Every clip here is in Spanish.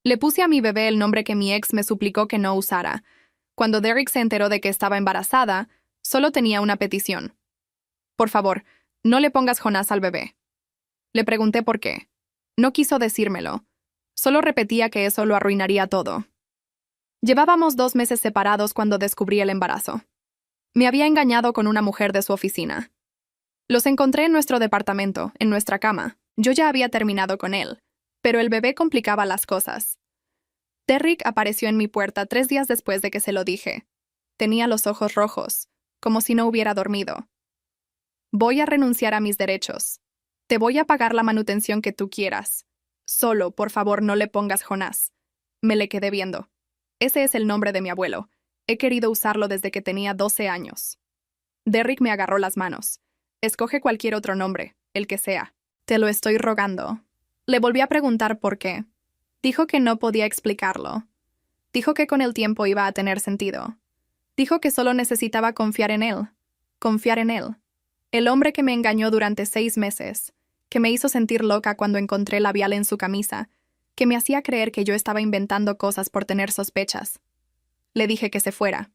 Le puse a mi bebé el nombre que mi ex me suplicó que no usara. Cuando Derek se enteró de que estaba embarazada, solo tenía una petición. Por favor, no le pongas Jonás al bebé. Le pregunté por qué. No quiso decírmelo. Solo repetía que eso lo arruinaría todo. Llevábamos 2 meses separados cuando descubrí el embarazo. Me había engañado con una mujer de su oficina. Los encontré en nuestro departamento, en nuestra cama. Yo ya había terminado con él, pero el bebé complicaba las cosas. Derrick apareció en mi puerta 3 días después de que se lo dije. Tenía los ojos rojos, como si no hubiera dormido. Voy a renunciar a mis derechos. Te voy a pagar la manutención que tú quieras. Solo, por favor, no le pongas Jonás. Me le quedé viendo. Ese es el nombre de mi abuelo. He querido usarlo desde que tenía 12 años. Derrick me agarró las manos. Escoge cualquier otro nombre, el que sea. Te lo estoy rogando. Le volví a preguntar por qué. Dijo que no podía explicarlo. Dijo que con el tiempo iba a tener sentido. Dijo que solo necesitaba confiar en él. Confiar en él. El hombre que me engañó durante 6 meses, que me hizo sentir loca cuando encontré labial en su camisa, que me hacía creer que yo estaba inventando cosas por tener sospechas. Le dije que se fuera.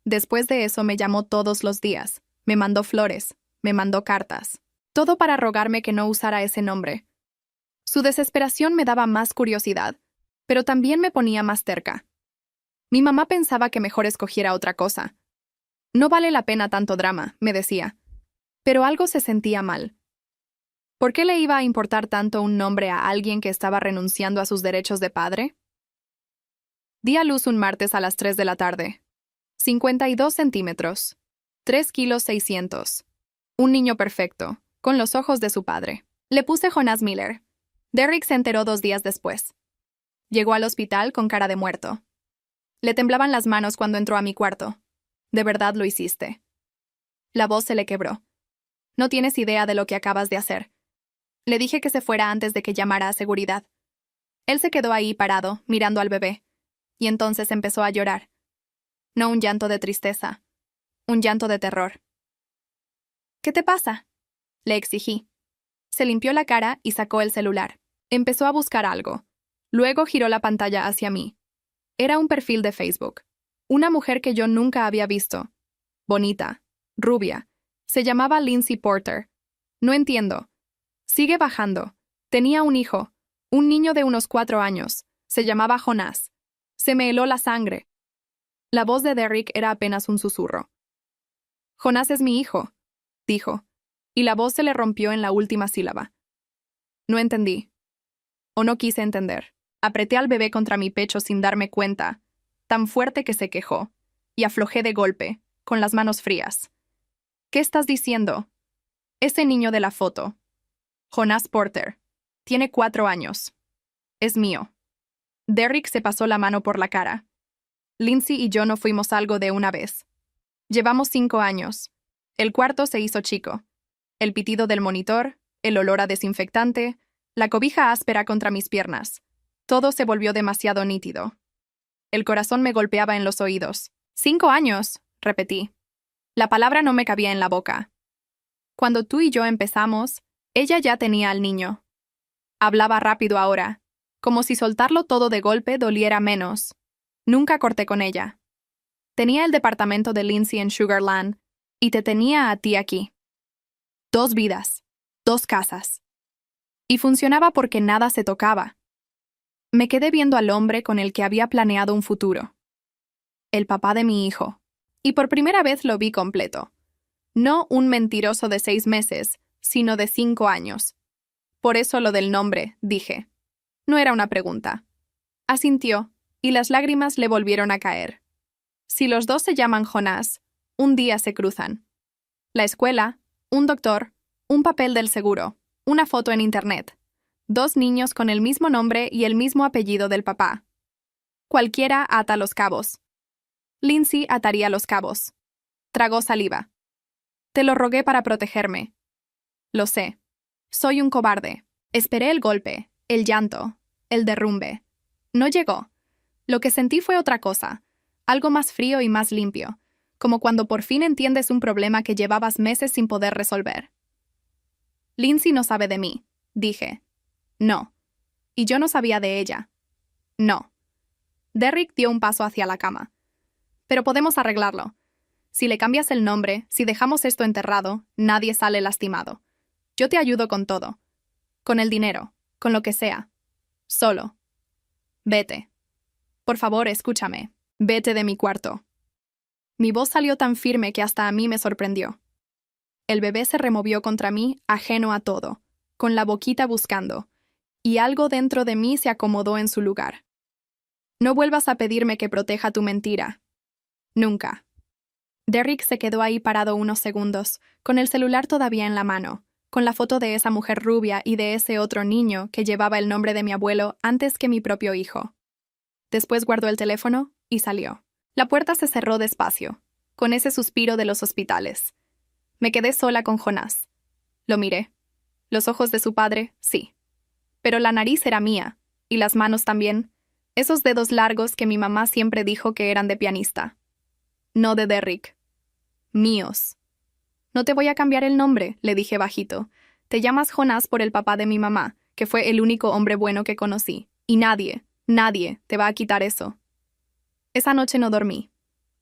Después de eso me llamó todos los días, me mandó flores, me mandó cartas. Todo para rogarme que no usara ese nombre. Su desesperación me daba más curiosidad, pero también me ponía más terca. Mi mamá pensaba que mejor escogiera otra cosa. No vale la pena tanto drama, me decía. Pero algo se sentía mal. ¿Por qué le iba a importar tanto un nombre a alguien que estaba renunciando a sus derechos de padre? Di a luz un martes a las 3 de la tarde. 52 centímetros. 3 kilos 600. Un niño perfecto, con los ojos de su padre. Le puse Jonás Miller. Derrick se enteró 2 días después. Llegó al hospital con cara de muerto. Le temblaban las manos cuando entró a mi cuarto. ¿De verdad lo hiciste? La voz se le quebró. No tienes idea de lo que acabas de hacer. Le dije que se fuera antes de que llamara a seguridad. Él se quedó ahí parado, mirando al bebé, y entonces empezó a llorar. No un llanto de tristeza, un llanto de terror. ¿Qué te pasa?, le exigí. Se limpió la cara y sacó el celular. Empezó a buscar algo. Luego giró la pantalla hacia mí. Era un perfil de Facebook. Una mujer que yo nunca había visto. Bonita, rubia. Se llamaba Lindsay Porter. No entiendo. Sigue bajando. Tenía un hijo. Un niño de unos 4 años. Se llamaba Jonás. Se me heló la sangre. La voz de Derrick era apenas un susurro. Jonás es mi hijo, dijo, y la voz se le rompió en la última sílaba. No entendí. O no quise entender. Apreté al bebé contra mi pecho sin darme cuenta, tan fuerte que se quejó, y aflojé de golpe, con las manos frías. ¿Qué estás diciendo? Ese niño de la foto. Jonás Porter. Tiene 4 años. Es mío. Derrick se pasó la mano por la cara. Lindsay y yo no fuimos algo de una vez. Llevamos 5 años. El cuarto se hizo chico. El pitido del monitor, el olor a desinfectante, la cobija áspera contra mis piernas. Todo se volvió demasiado nítido. El corazón me golpeaba en los oídos. 5 años, repetí. La palabra no me cabía en la boca. Cuando tú y yo empezamos, ella ya tenía al niño. Hablaba rápido ahora, como si soltarlo todo de golpe doliera menos. Nunca corté con ella. Tenía el departamento de Lindsay en Sugarland, y te tenía a ti aquí. 2 vidas, 2 casas. Y funcionaba porque nada se tocaba. Me quedé viendo al hombre con el que había planeado un futuro. El papá de mi hijo. Y por primera vez lo vi completo. No un mentiroso de 6 meses, sino de 5 años. Por eso lo del nombre, dije. No era una pregunta. Asintió, y las lágrimas le volvieron a caer. Si los dos se llaman Jonás, un día se cruzan. La escuela, un doctor, un papel del seguro, una foto en internet. 2 niños con el mismo nombre y el mismo apellido del papá. Cualquiera ata los cabos. Lindsay ataría los cabos. Tragó saliva. Te lo rogué para protegerme. Lo sé. Soy un cobarde. Esperé el golpe, el llanto, el derrumbe. No llegó. Lo que sentí fue otra cosa, algo más frío y más limpio, como cuando por fin entiendes un problema que llevabas meses sin poder resolver. Lindsay no sabe de mí, dije. No. Y yo no sabía de ella. No. Derrick dio un paso hacia la cama. Pero podemos arreglarlo. Si le cambias el nombre, si dejamos esto enterrado, nadie sale lastimado. Yo te ayudo con todo. Con el dinero, con lo que sea. Solo. Vete. Por favor, escúchame. Vete de mi cuarto. Mi voz salió tan firme que hasta a mí me sorprendió. El bebé se removió contra mí, ajeno a todo, con la boquita buscando, y algo dentro de mí se acomodó en su lugar. No vuelvas a pedirme que proteja tu mentira. Nunca. Derrick se quedó ahí parado unos segundos, con el celular todavía en la mano, con la foto de esa mujer rubia y de ese otro niño que llevaba el nombre de mi abuelo antes que mi propio hijo. Después guardó el teléfono y salió. La puerta se cerró despacio, con ese suspiro de los hospitales. Me quedé sola con Jonás. Lo miré. Los ojos de su padre, sí. Pero la nariz era mía, y las manos también, esos dedos largos que mi mamá siempre dijo que eran de pianista. No de Derrick. Míos. No te voy a cambiar el nombre, le dije bajito. Te llamas Jonás por el papá de mi mamá, que fue el único hombre bueno que conocí. Y nadie te va a quitar eso. Esa noche no dormí.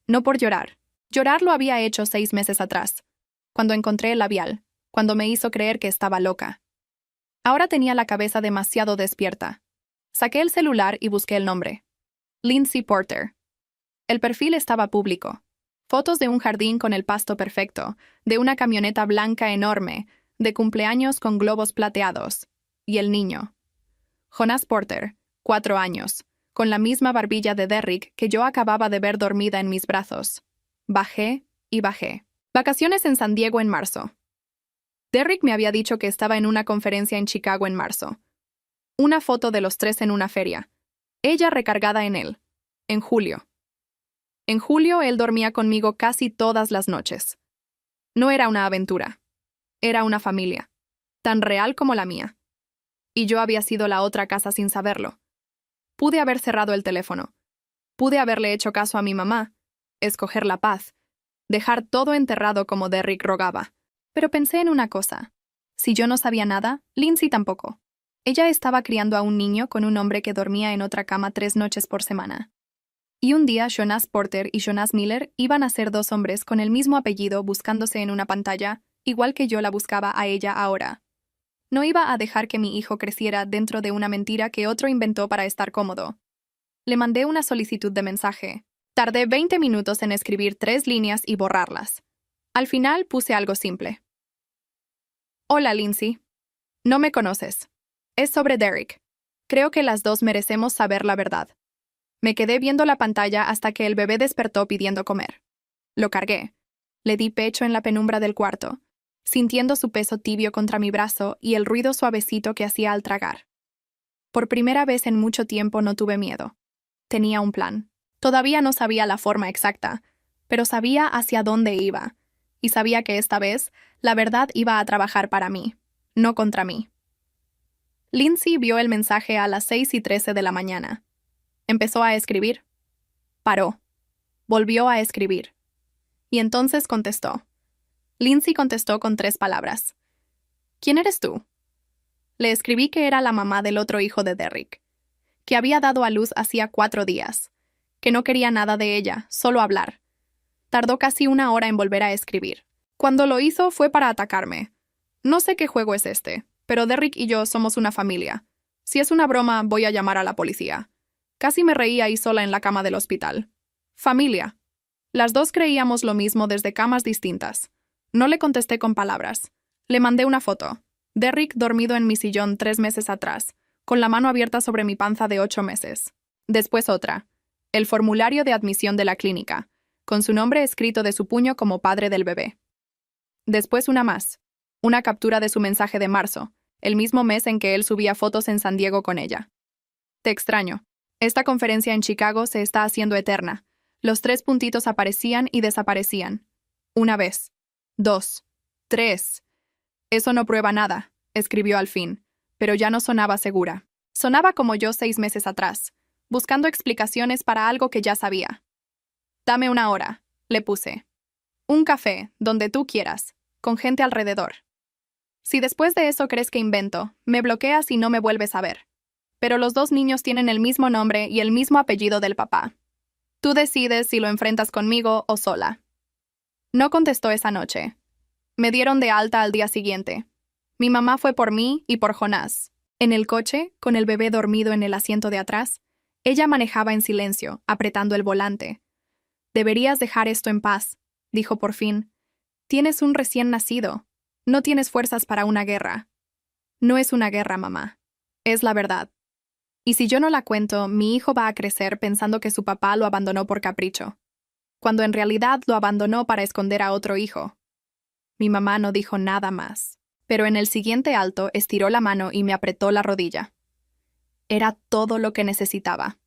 No por llorar. Llorar lo había hecho 6 meses atrás, cuando encontré el labial, cuando me hizo creer que estaba loca. Ahora tenía la cabeza demasiado despierta. Saqué el celular y busqué el nombre. Lindsay Porter. El perfil estaba público. Fotos de un jardín con el pasto perfecto, de una camioneta blanca enorme, de cumpleaños con globos plateados. Y el niño. Jonás Porter, 4 años, con la misma barbilla de Derrick que yo acababa de ver dormida en mis brazos. Bajé y bajé. Vacaciones en San Diego en marzo. Derrick me había dicho que estaba en una conferencia en Chicago en marzo. Una foto de los 3 en una feria. Ella recargada en él. En julio. En julio él dormía conmigo casi todas las noches. No era una aventura. Era una familia. Tan real como la mía. Y yo había sido la otra casa sin saberlo. Pude haber cerrado el teléfono. Pude haberle hecho caso a mi mamá. Escoger la paz. Dejar todo enterrado como Derrick rogaba. Pero pensé en una cosa. Si yo no sabía nada, Lindsay tampoco. Ella estaba criando a un niño con un hombre que dormía en otra cama 3 noches por semana. Y un día Jonás Porter y Jonás Miller iban a ser 2 hombres con el mismo apellido buscándose en una pantalla, igual que yo la buscaba a ella ahora. No iba a dejar que mi hijo creciera dentro de una mentira que otro inventó para estar cómodo. Le mandé una solicitud de mensaje. Tardé 20 minutos en escribir 3 líneas y borrarlas. Al final puse algo simple. Hola, Lindsay. No me conoces. Es sobre Derrick. Creo que las 2 merecemos saber la verdad. Me quedé viendo la pantalla hasta que el bebé despertó pidiendo comer. Lo cargué. Le di pecho en la penumbra del cuarto, sintiendo su peso tibio contra mi brazo y el ruido suavecito que hacía al tragar. Por primera vez en mucho tiempo no tuve miedo. Tenía un plan. Todavía no sabía la forma exacta, pero sabía hacia dónde iba, y sabía que esta vez la verdad iba a trabajar para mí, no contra mí. Lindsay vio el mensaje a las 6:13 de la mañana. Empezó a escribir. Paró. Volvió a escribir. Y entonces contestó. Lindsay contestó con 3 palabras. ¿Quién eres tú? Le escribí que era la mamá del otro hijo de Derrick, que había dado a luz hacía 4 días, que no quería nada de ella, solo hablar. Tardó casi 1 hora en volver a escribir. Cuando lo hizo fue para atacarme. No sé qué juego es este, pero Derrick y yo somos una familia. Si es una broma, voy a llamar a la policía. Casi me reía ahí sola en la cama del hospital. Familia. Las 2 creíamos lo mismo desde camas distintas. No le contesté con palabras. Le mandé una foto. Derrick dormido en mi sillón 3 meses atrás, con la mano abierta sobre mi panza de 8 meses. Después otra. El formulario de admisión de la clínica, con su nombre escrito de su puño como padre del bebé. Después una más. Una captura de su mensaje de marzo, el mismo mes en que él subía fotos en San Diego con ella. Te extraño. Esta conferencia en Chicago se está haciendo eterna. Los 3 puntitos aparecían y desaparecían. 1 vez. 2. 3. Eso no prueba nada, escribió al fin, pero ya no sonaba segura. Sonaba como yo 6 meses atrás, buscando explicaciones para algo que ya sabía. Dame 1 hora, le puse. Un café, donde tú quieras, con gente alrededor. Si después de eso crees que invento, me bloqueas y no me vuelves a ver. pero los dos niños tienen el mismo nombre y el mismo apellido del papá. Tú decides si lo enfrentas conmigo o sola. No contestó esa noche. Me dieron de alta al día siguiente. Mi mamá fue por mí y por Jonás. En el coche, con el bebé dormido en el asiento de atrás, ella manejaba en silencio, apretando el volante. Deberías dejar esto en paz, dijo por fin. Tienes un recién nacido. No tienes fuerzas para una guerra. No es una guerra, mamá. Es la verdad. Y si yo no la cuento, mi hijo va a crecer pensando que su papá lo abandonó por capricho, cuando en realidad lo abandonó para esconder a otro hijo. Mi mamá no dijo nada más, pero en el siguiente alto estiró la mano y me apretó la rodilla. Era todo lo que necesitaba.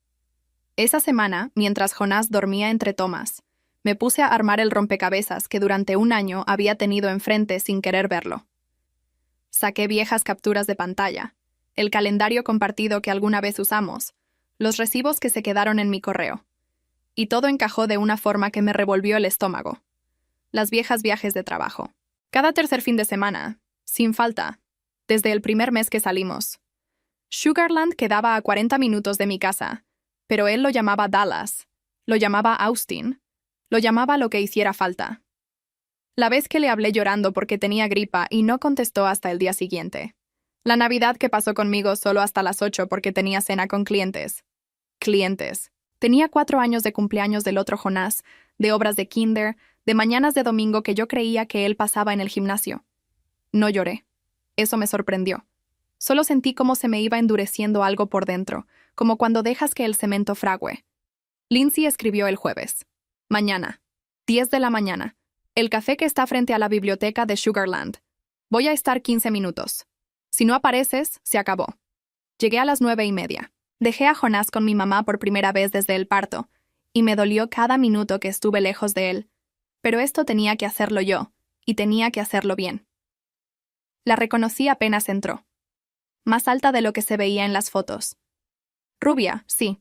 Esa semana, mientras Jonás dormía entre tomas, me puse a armar el rompecabezas que durante un año había tenido enfrente sin querer verlo. Saqué viejas capturas de pantalla, el calendario compartido que alguna vez usamos, los recibos que se quedaron en mi correo. Y todo encajó de una forma que me revolvió el estómago. Las viejas viajes de trabajo. Cada tercer fin de semana, sin falta, desde el primer mes que salimos. Sugarland quedaba a 40 minutos de mi casa, pero él lo llamaba Dallas, lo llamaba Austin, lo llamaba lo que hiciera falta. La vez que le hablé llorando porque tenía gripa y no contestó hasta el día siguiente. La Navidad que pasó conmigo solo hasta las 8 porque tenía cena con clientes. Clientes. Tenía 4 años de cumpleaños del otro Jonás, de obras de kinder, de mañanas de domingo que yo creía que él pasaba en el gimnasio. No lloré. Eso me sorprendió. Solo sentí cómo se me iba endureciendo algo por dentro, como cuando dejas que el cemento fragüe. Lindsay escribió el jueves. Mañana. 10 de la mañana. El café que está frente a la biblioteca de Sugarland. Voy a estar 15 minutos. Si no apareces, se acabó. Llegué a las 9:30. Dejé a Jonás con mi mamá por primera vez desde el parto, y me dolió cada minuto que estuve lejos de él. Pero esto tenía que hacerlo yo, y tenía que hacerlo bien. La reconocí apenas entró. Más alta de lo que se veía en las fotos. Rubia, sí,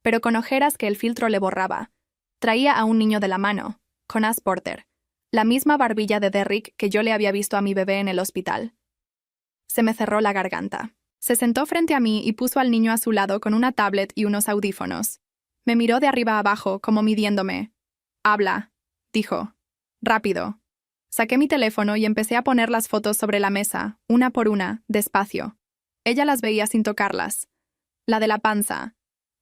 pero con ojeras que el filtro le borraba. Traía a un niño de la mano, Jonás Porter, la misma barbilla de Derrick que yo le había visto a mi bebé en el hospital. Se me cerró la garganta. Se sentó frente a mí y puso al niño a su lado con una tablet y unos audífonos. Me miró de arriba a abajo, como midiéndome. «Habla», dijo. «Rápido». Saqué mi teléfono y empecé a poner las fotos sobre la mesa, una por una, despacio. Ella las veía sin tocarlas. La de la panza,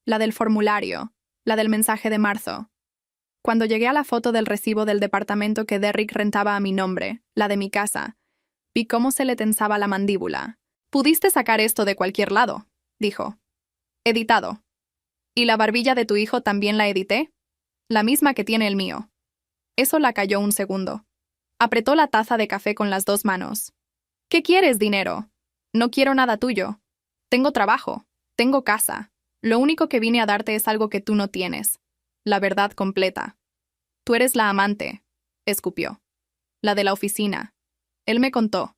la del formulario, la del mensaje de marzo. Cuando llegué a la foto del recibo del departamento que Derrick rentaba a mi nombre, la de mi casa, vi cómo se le tensaba la mandíbula. «Pudiste sacar esto de cualquier lado», dijo. «Editado». «¿Y la barbilla de tu hijo también la edité?» «La misma que tiene el mío». Eso la calló un segundo. Apretó la taza de café con las 2 manos. «¿Qué quieres, dinero?» «No quiero nada tuyo. Tengo trabajo. Tengo casa. Lo único que vine a darte es algo que tú no tienes. La verdad completa. Tú eres la amante», escupió. «La de la oficina. Él me contó.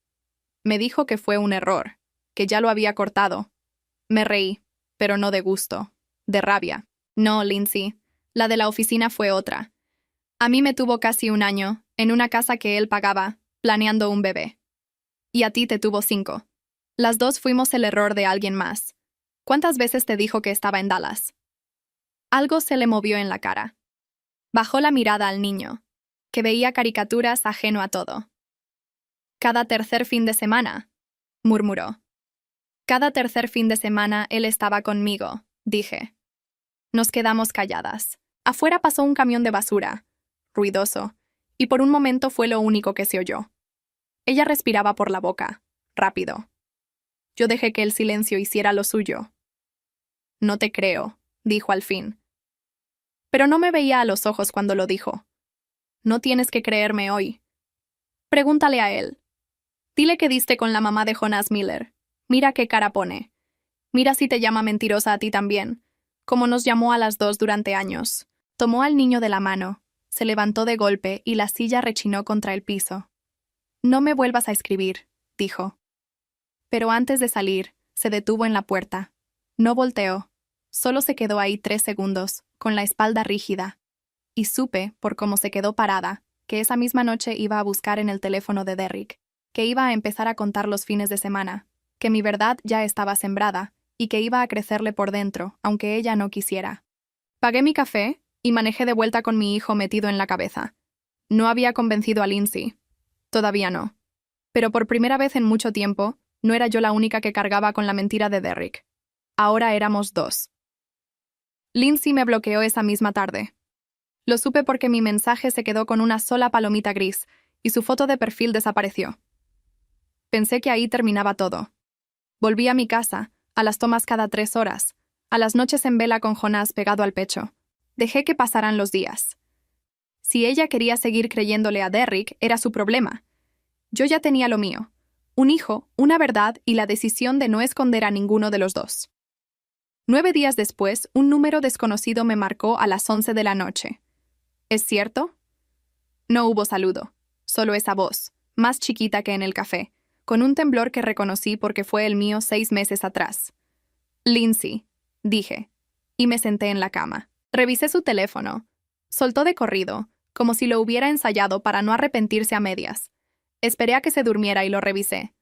Me dijo que fue un error, que ya lo había cortado. Me reí, pero no de gusto, de rabia. No, Lindsay, la de la oficina fue otra. A mí me tuvo casi un año, en una casa que él pagaba, planeando un bebé. Y a ti te tuvo 5. Las 2 fuimos el error de alguien más. ¿Cuántas veces te dijo que estaba en Dallas?» Algo se le movió en la cara. Bajó la mirada al niño, que veía caricaturas ajeno a todo. «Cada tercer fin de semana», murmuró. «Cada tercer fin de semana él estaba conmigo», dije. Nos quedamos calladas. Afuera pasó un camión de basura, ruidoso, y por un momento fue lo único que se oyó. Ella respiraba por la boca, rápido. Yo dejé que el silencio hiciera lo suyo. «No te creo», dijo al fin. Pero no me veía a los ojos cuando lo dijo. «No tienes que creerme hoy. Pregúntale a él. Dile que diste con la mamá de Jonás Miller. Mira qué cara pone. Mira si te llama mentirosa a ti también, como nos llamó a las 2 durante años». Tomó al niño de la mano, se levantó de golpe y la silla rechinó contra el piso. «No me vuelvas a escribir», dijo. Pero antes de salir, se detuvo en la puerta. No volteó. Solo se quedó ahí 3 segundos, con la espalda rígida. Y supe, por cómo se quedó parada, que esa misma noche iba a buscar en el teléfono de Derrick, que iba a empezar a contar los fines de semana, que mi verdad ya estaba sembrada, y que iba a crecerle por dentro, aunque ella no quisiera. Pagué mi café y manejé de vuelta con mi hijo metido en la cabeza. No había convencido a Lindsay. Todavía no. Pero por primera vez en mucho tiempo, no era yo la única que cargaba con la mentira de Derrick. Ahora éramos dos. Lindsay me bloqueó esa misma tarde. Lo supe porque mi mensaje se quedó con una sola palomita gris y su foto de perfil desapareció. Pensé que ahí terminaba todo. Volví a mi casa, a las tomas cada 3 horas, a las noches en vela con Jonás pegado al pecho. Dejé que pasaran los días. Si ella quería seguir creyéndole a Derrick, era su problema. Yo ya tenía lo mío. Un hijo, una verdad y la decisión de no esconder a ninguno de los dos. 9 días después, un número desconocido me marcó a las 11 de la noche. ¿Es cierto? No hubo saludo, solo esa voz, más chiquita que en el café, con un temblor que reconocí porque fue el mío 6 meses atrás. Lindsay, dije, y me senté en la cama. Revisé su teléfono. Soltó de corrido, como si lo hubiera ensayado para no arrepentirse a medias. Esperé a que se durmiera y lo revisé.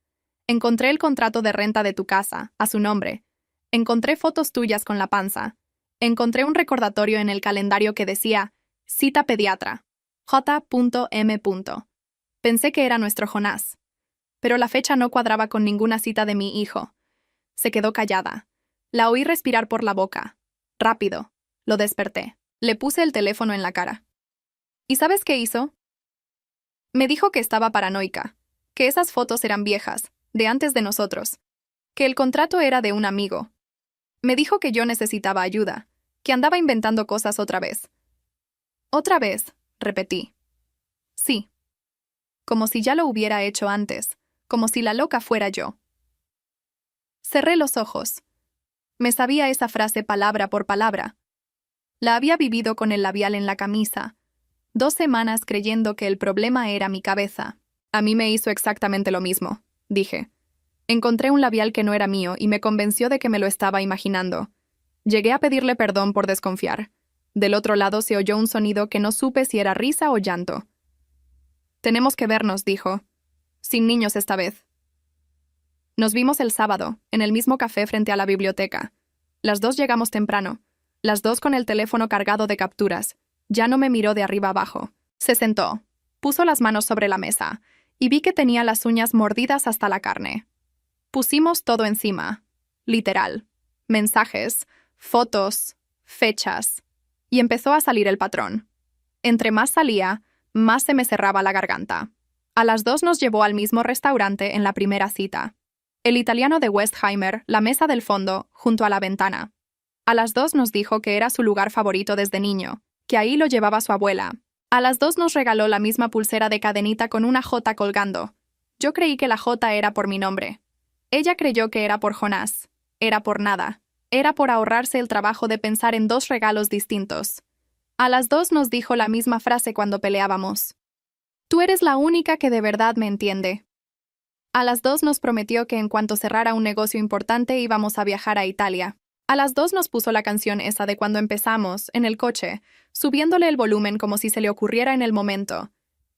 Encontré el contrato de renta de tu casa, a su nombre. Encontré fotos tuyas con la panza. Encontré un recordatorio en el calendario que decía cita pediatra, J.M. Pensé que era nuestro Jonás. Pero la fecha no cuadraba con ninguna cita de mi hijo. Se quedó callada. La oí respirar por la boca. Rápido. Lo desperté. Le puse el teléfono en la cara. ¿Y sabes qué hizo? Me dijo que estaba paranoica, que esas fotos eran viejas, de antes de nosotros, que el contrato era de un amigo. Me dijo que yo necesitaba ayuda, que andaba inventando cosas otra vez. Otra vez, repetí. Sí. Como si ya lo hubiera hecho antes, como si la loca fuera yo. Cerré los ojos. Me sabía esa frase palabra por palabra. La había vivido con el labial en la camisa. 2 semanas creyendo que el problema era mi cabeza. A mí me hizo exactamente lo mismo, dije. Encontré un labial que no era mío y me convenció de que me lo estaba imaginando. Llegué a pedirle perdón por desconfiar. Del otro lado se oyó un sonido que no supe si era risa o llanto. Tenemos que vernos, dijo. Sin niños esta vez. Nos vimos el sábado, en el mismo café frente a la biblioteca. Las dos llegamos temprano. Las dos con el teléfono cargado de capturas. Ya no me miró de arriba abajo. Se sentó. Puso las manos sobre la mesa, y vi que tenía las uñas mordidas hasta la carne. Pusimos todo encima. Literal. Mensajes, fotos, fechas. Y empezó a salir el patrón. Entre más salía, más se me cerraba la garganta. A las 2 nos llevó al mismo restaurante en la primera cita. El italiano de Westheimer, la mesa del fondo, junto a la ventana. A las 2 nos dijo que era su lugar favorito desde niño, que ahí lo llevaba su abuela. A las 2 nos regaló la misma pulsera de cadenita con una J colgando. Yo creí que la J era por mi nombre. Ella creyó que era por Jonás. Era por nada. Era por ahorrarse el trabajo de pensar en 2 regalos distintos. A las 2 nos dijo la misma frase cuando peleábamos. Tú eres la única que de verdad me entiende. A las 2 nos prometió que en cuanto cerrara un negocio importante íbamos a viajar a Italia. A las 2 nos puso la canción esa de cuando empezamos, en el coche, subiéndole el volumen como si se le ocurriera en el momento.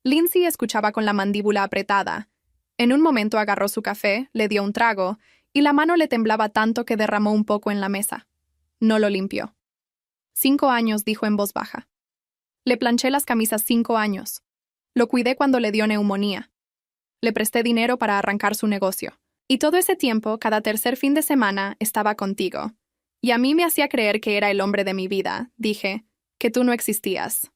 Lindsay escuchaba con la mandíbula apretada. En un momento agarró su café, le dio un trago, y la mano le temblaba tanto que derramó un poco en la mesa. No lo limpió. 5 años, dijo en voz baja. Le planché las camisas 5 años. Lo cuidé cuando le dio neumonía. Le presté dinero para arrancar su negocio. Y todo ese tiempo, cada tercer fin de semana, estaba contigo. Y a mí me hacía creer que era el hombre de mi vida, dije, que tú no existías.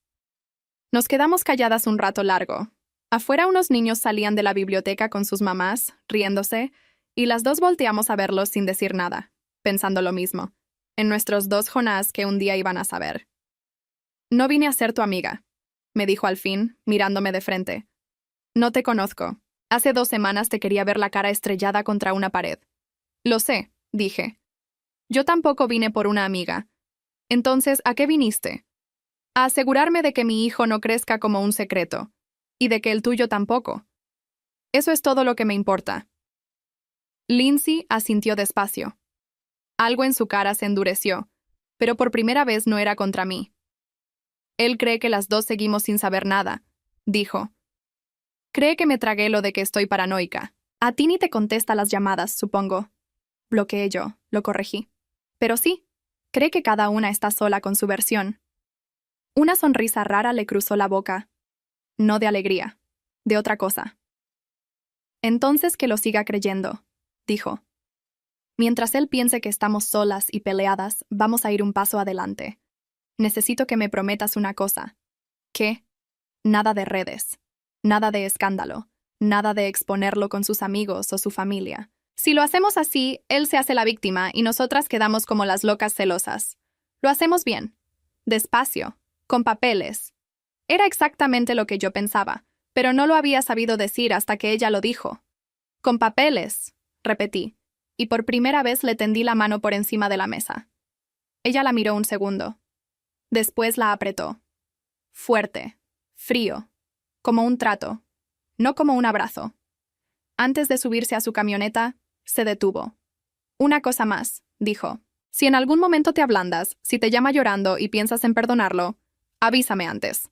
Nos quedamos calladas un rato largo. Afuera unos niños salían de la biblioteca con sus mamás, riéndose, y las dos volteamos a verlos sin decir nada, pensando lo mismo, en nuestros 2 Jonás que un día iban a saber. No vine a ser tu amiga, me dijo al fin, mirándome de frente. No te conozco. Hace 2 semanas te quería ver la cara estrellada contra una pared. Lo sé, dije. Yo tampoco vine por una amiga. Entonces, ¿a qué viniste? A asegurarme de que mi hijo no crezca como un secreto, y de que el tuyo tampoco. Eso es todo lo que me importa. Lindsay asintió despacio. Algo en su cara se endureció, pero por primera vez no era contra mí. Él cree que las dos seguimos sin saber nada, dijo. Cree que me tragué lo de que estoy paranoica. A ti ni te contesta las llamadas, supongo. bloqueé yo, lo corregí. Pero sí, cree que cada una está sola con su versión. Una sonrisa rara le cruzó la boca. No de alegría, de otra cosa. Entonces que lo siga creyendo, dijo. Mientras él piense que estamos solas y peleadas, vamos a ir un paso adelante. Necesito que me prometas una cosa. ¿Qué? Nada de redes. Nada de escándalo. Nada de exponerlo con sus amigos o su familia. Si lo hacemos así, él se hace la víctima y nosotras quedamos como las locas celosas. Lo hacemos bien. Despacio. Con papeles. Era exactamente lo que yo pensaba, pero no lo había sabido decir hasta que ella lo dijo. Con papeles, repetí, y por primera vez le tendí la mano por encima de la mesa. Ella la miró un segundo. Después la apretó. Fuerte, frío, como un trato, no como un abrazo. Antes de subirse a su camioneta, se detuvo. Una cosa más, dijo. Si en algún momento te ablandas, si te llama llorando y piensas en perdonarlo, avísame antes.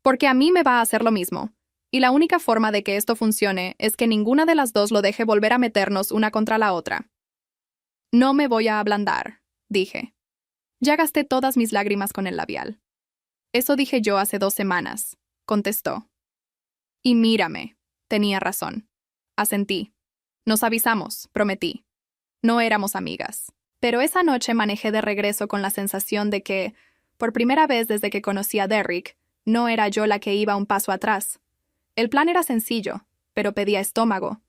Porque a mí me va a hacer lo mismo. Y la única forma de que esto funcione es que ninguna de las dos lo deje volver a meternos una contra la otra. No me voy a ablandar, dije. Ya gasté todas mis lágrimas con el labial. Eso dije yo hace 2 semanas, contestó. Y mírame, tenía razón. Asentí. Nos avisamos, prometí. No éramos amigas. Pero esa noche manejé de regreso con la sensación de que, por primera vez desde que conocí a Derrick, no era yo la que iba un paso atrás. El plan era sencillo, pero pedía estómago.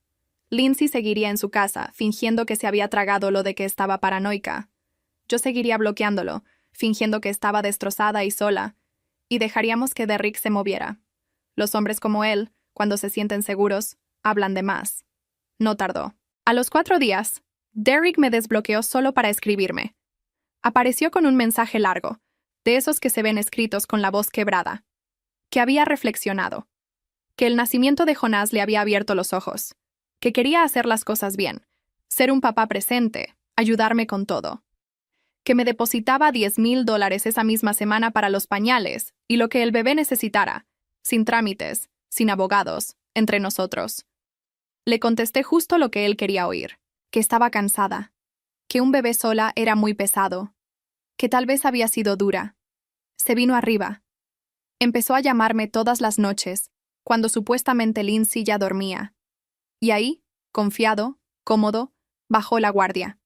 Lindsay seguiría en su casa, fingiendo que se había tragado lo de que estaba paranoica. Yo seguiría bloqueándolo, fingiendo que estaba destrozada y sola, y dejaríamos que Derrick se moviera. Los hombres como él, cuando se sienten seguros, hablan de más. No tardó. A los 4 días, Derrick me desbloqueó solo para escribirme. Apareció con un mensaje largo, de esos que se ven escritos con la voz quebrada. Que había reflexionado. Que el nacimiento de Jonás le había abierto los ojos. Que quería hacer las cosas bien. Ser un papá presente, ayudarme con todo. Que me depositaba $10,000 esa misma semana para los pañales y lo que el bebé necesitara, sin trámites, sin abogados, entre nosotros. Le contesté justo lo que él quería oír, que estaba cansada, que un bebé sola era muy pesado, que tal vez había sido dura. Se vino arriba. Empezó a llamarme todas las noches, cuando supuestamente Lindsay ya dormía. Y ahí, confiado, cómodo, bajó la guardia.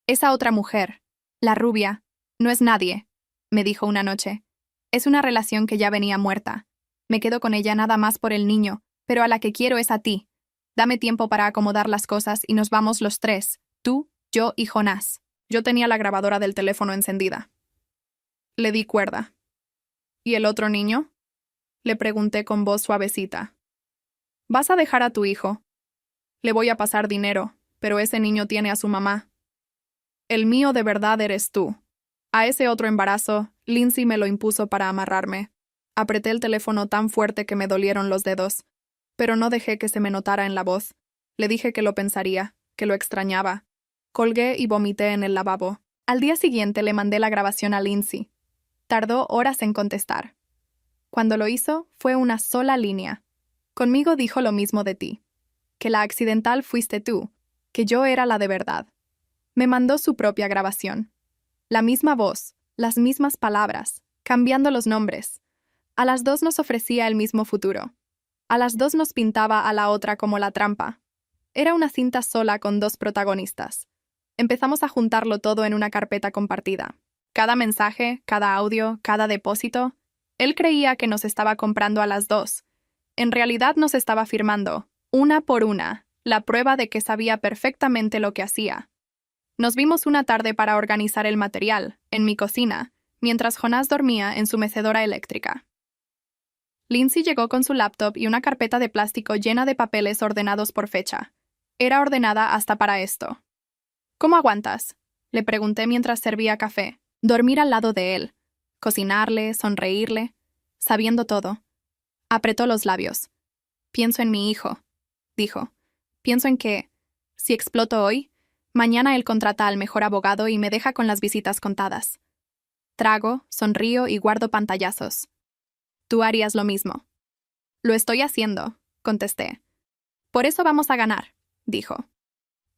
Esa otra mujer, la rubia, no es nadie, me dijo una noche. Es una relación que ya venía muerta. Me quedo con ella nada más por el niño, pero a la que quiero es a ti. Dame tiempo para acomodar las cosas y nos vamos los 3, tú, yo y Jonás. Yo tenía la grabadora del teléfono encendida. Le di cuerda. ¿Y el otro niño? Le pregunté con voz suavecita. ¿Vas a dejar a tu hijo? Le voy a pasar dinero, pero ese niño tiene a su mamá. El mío de verdad eres tú. A ese otro embarazo, Lindsay me lo impuso para amarrarme. Apreté el teléfono tan fuerte que me dolieron los dedos, pero no dejé que se me notara en la voz. Le dije que lo pensaría, que lo extrañaba. Colgué y vomité en el lavabo. Al día siguiente le mandé la grabación a Lindsay. Tardó horas en contestar. Cuando lo hizo, fue una sola línea. Conmigo dijo lo mismo de ti. Que la accidental fuiste tú, que yo era la de verdad. Me mandó su propia grabación. La misma voz, las mismas palabras, cambiando los nombres. A las 2 nos ofrecía el mismo futuro. A las 2 nos pintaba a la otra como la trampa. Era una cinta sola con 2 protagonistas. Empezamos a juntarlo todo en una carpeta compartida. Cada mensaje, cada audio, cada depósito. Él creía que nos estaba comprando a las 2. En realidad nos estaba firmando, una por una, la prueba de que sabía perfectamente lo que hacía. Nos vimos una tarde para organizar el material, en mi cocina, mientras Jonás dormía en su mecedora eléctrica. Lindsay llegó con su laptop y una carpeta de plástico llena de papeles ordenados por fecha. Era ordenada hasta para esto. ¿Cómo aguantas?, le pregunté mientras servía café. Dormir al lado de él. Cocinarle, sonreírle. Sabiendo todo. Apretó los labios. Pienso en mi hijo, dijo. Pienso en que, si exploto hoy, mañana él contrata al mejor abogado y me deja con las visitas contadas. Trago, sonrío y guardo pantallazos. Tú harías lo mismo. Lo estoy haciendo, contesté. Por eso vamos a ganar, dijo.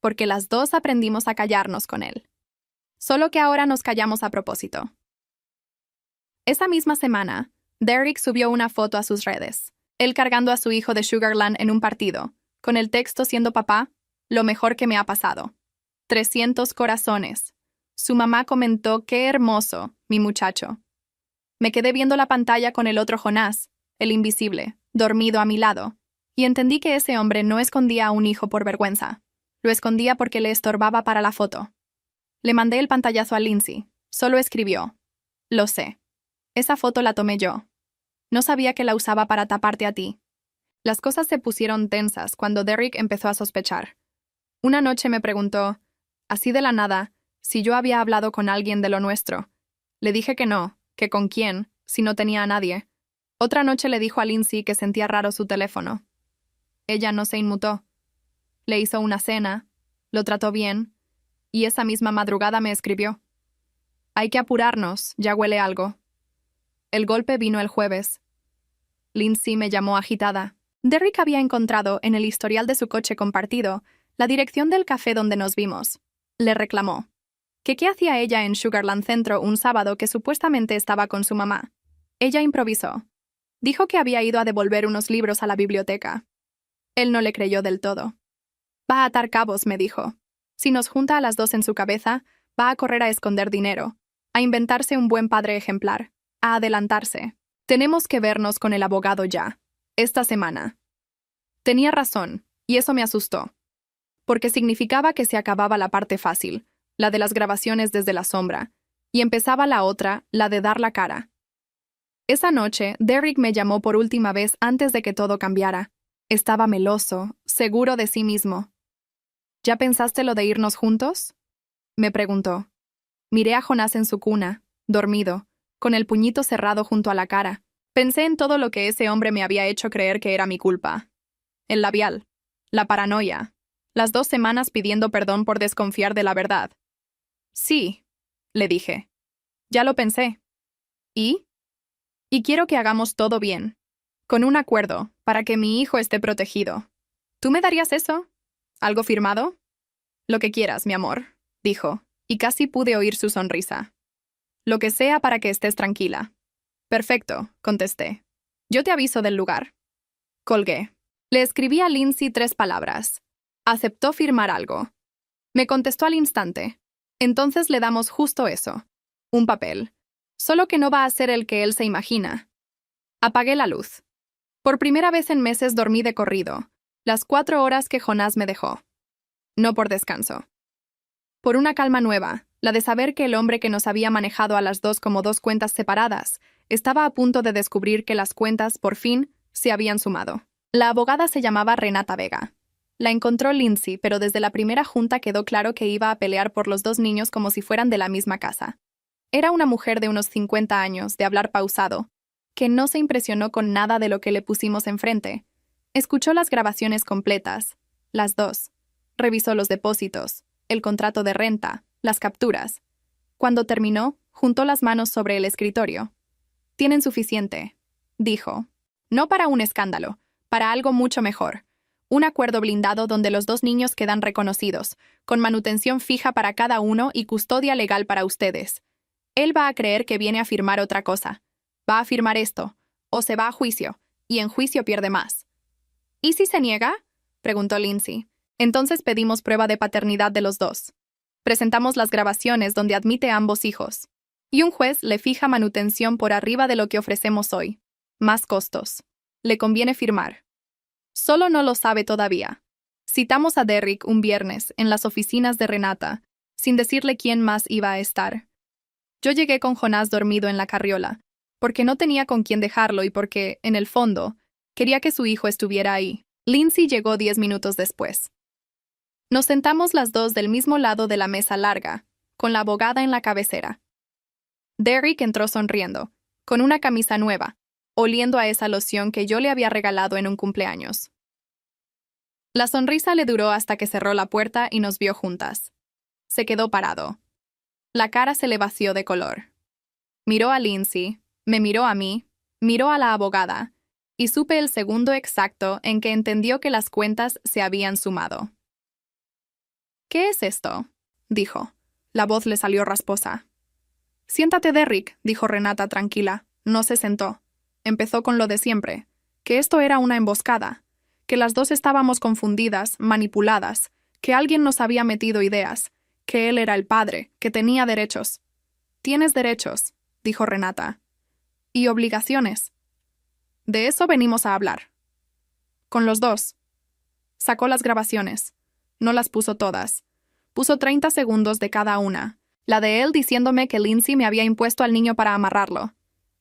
porque las dos aprendimos a callarnos con él. Solo que ahora nos callamos a propósito. Esa misma semana, Derek subió una foto a sus redes, él cargando a su hijo de Sugarland en un partido, con el texto siendo papá, lo mejor que me ha pasado. 300 corazones. Su mamá comentó, qué hermoso, mi muchacho. Me quedé viendo la pantalla con el otro Jonás, el invisible, dormido a mi lado, y entendí que ese hombre no escondía a un hijo por vergüenza. Lo escondía porque le estorbaba para la foto. Le mandé el pantallazo a Lindsay. Solo escribió: lo sé. Esa foto la tomé yo. No sabía que la usaba para taparte a ti. Las cosas se pusieron tensas cuando Derek empezó a sospechar. Una noche me preguntó, así de la nada, si yo había hablado con alguien de lo nuestro. Le dije que no, que con quién, si no tenía a nadie. Otra noche le dijo a Lindsay que sentía raro su teléfono. Ella no se inmutó. Le hizo una cena, lo trató bien, y esa misma madrugada me escribió: hay que apurarnos, ya huele algo. El golpe vino el jueves. Lindsay me llamó agitada. Derek había encontrado en el historial de su coche compartido la dirección del café donde nos vimos. Le reclamó que qué hacía ella en Sugarland Centro un sábado que supuestamente estaba con su mamá. Ella improvisó. Dijo que había ido a devolver unos libros a la biblioteca. Él no le creyó del todo. Va a atar cabos, me dijo. Si nos junta a las dos en su cabeza, va a correr a esconder dinero, a inventarse un buen padre ejemplar, a adelantarse. Tenemos que vernos con el abogado ya, esta semana. Tenía razón, y eso me asustó, porque significaba que se acababa la parte fácil, la de las grabaciones desde la sombra, y empezaba la otra, la de dar la cara. Esa noche, Derek me llamó por última vez antes de que todo cambiara. Estaba meloso, seguro de sí mismo. ¿Ya pensaste lo de irnos juntos?, me preguntó. Miré a Jonás en su cuna, dormido, con el puñito cerrado junto a la cara. Pensé en todo lo que ese hombre me había hecho creer que era mi culpa. El labial, la paranoia, las 2 semanas pidiendo perdón por desconfiar de la verdad. Sí, le dije. Ya lo pensé. ¿Y? Y quiero que hagamos todo bien, con un acuerdo, para que mi hijo esté protegido. ¿Tú me darías eso? ¿Algo firmado? Lo que quieras, mi amor, dijo, y casi pude oír su sonrisa. Lo que sea para que estés tranquila. Perfecto, contesté. Yo te aviso del lugar. Colgué. Le escribí a Lindsay 3 palabras. Aceptó firmar algo. Me contestó al instante. Entonces le damos justo eso. Un papel. Solo que no va a ser el que él se imagina. Apagué la luz. Por primera vez en meses dormí de corrido, las 4 horas que Jonás me dejó. No por descanso. Por una calma nueva, la de saber que el hombre que nos había manejado a las dos como 2 cuentas separadas, estaba a punto de descubrir que las cuentas, por fin, se habían sumado. La abogada se llamaba Renata Vega. La encontró Lindsay, pero desde la primera junta quedó claro que iba a pelear por los 2 niños como si fueran de la misma casa. Era una mujer de unos 50 años, de hablar pausado, que no se impresionó con nada de lo que le pusimos enfrente. Escuchó las grabaciones completas, las 2. Revisó los depósitos, el contrato de renta, las capturas. Cuando terminó, juntó las manos sobre el escritorio. Tienen suficiente, dijo. No para un escándalo, para algo mucho mejor. Un acuerdo blindado donde los 2 niños quedan reconocidos, con manutención fija para cada uno y custodia legal para ustedes. Él va a creer que viene a firmar otra cosa. Va a firmar esto, o se va a juicio, y en juicio pierde más. ¿Y si se niega?, preguntó Lindsay. Entonces pedimos prueba de paternidad de los 2. Presentamos las grabaciones donde admite a ambos hijos. Y un juez le fija manutención por arriba de lo que ofrecemos hoy. Más costos. Le conviene firmar. Solo no lo sabe todavía. Citamos a Derek un viernes en las oficinas de Renata, sin decirle quién más iba a estar. Yo llegué con Jonás dormido en la carriola, porque no tenía con quién dejarlo y porque, en el fondo, quería que su hijo estuviera ahí. Lindsay llegó 10 minutos después. Nos sentamos las 2 del mismo lado de la mesa larga, con la abogada en la cabecera. Derek entró sonriendo, con una camisa nueva, oliendo a esa loción que yo le había regalado en un cumpleaños. La sonrisa le duró hasta que cerró la puerta y nos vio juntas. Se quedó parado. La cara se le vació de color. Miró a Lindsay, me miró a mí, miró a la abogada, y supe el segundo exacto en que entendió que las cuentas se habían sumado. ¿Qué es esto?, dijo. La voz le salió rasposa. Siéntate, Derrick, dijo Renata tranquila. No se sentó. Empezó con lo de siempre, que esto era una emboscada, que las dos estábamos confundidas, manipuladas, que alguien nos había metido ideas, que él era el padre, que tenía derechos. Tienes derechos, dijo Renata. Y obligaciones. De eso venimos a hablar. Con los dos. Sacó las grabaciones. No las puso todas. Puso 30 segundos de cada una. La de él diciéndome que Lindsay me había impuesto al niño para amarrarlo.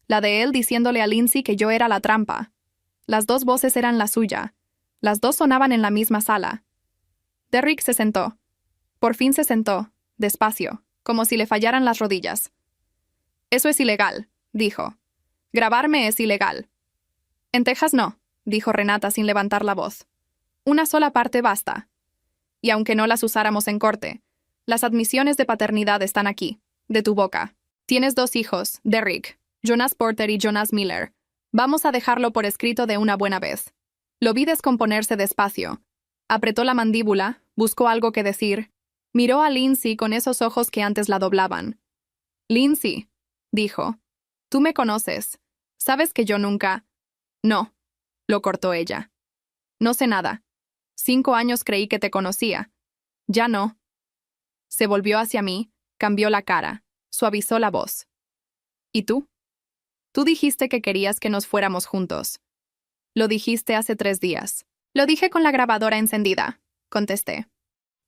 La de él diciéndole a Lindsay que yo era la trampa. Las dos voces eran la suya. Las dos sonaban en la misma sala. Derrick se sentó. Por fin se sentó, despacio, como si le fallaran las rodillas. Eso es ilegal, dijo. Grabarme es ilegal. En Texas no, dijo Renata sin levantar la voz. Una sola parte basta. Y aunque no las usáramos en corte, las admisiones de paternidad están aquí, de tu boca. Tienes 2 hijos, Derrick, Jonas Porter y Jonas Miller. Vamos a dejarlo por escrito de una buena vez. Lo vi descomponerse despacio. Apretó la mandíbula, buscó algo que decir. Miró a Lindsay con esos ojos que antes la doblaban. Lindsay, dijo, tú me conoces. Sabes que yo nunca... No, lo cortó ella. No sé nada. 5 años creí que te conocía. Ya no. Se volvió hacia mí, cambió la cara, suavizó la voz. ¿Y tú? Tú dijiste que querías que nos fuéramos juntos. Lo dijiste hace 3 días. Lo dije con la grabadora encendida, contesté.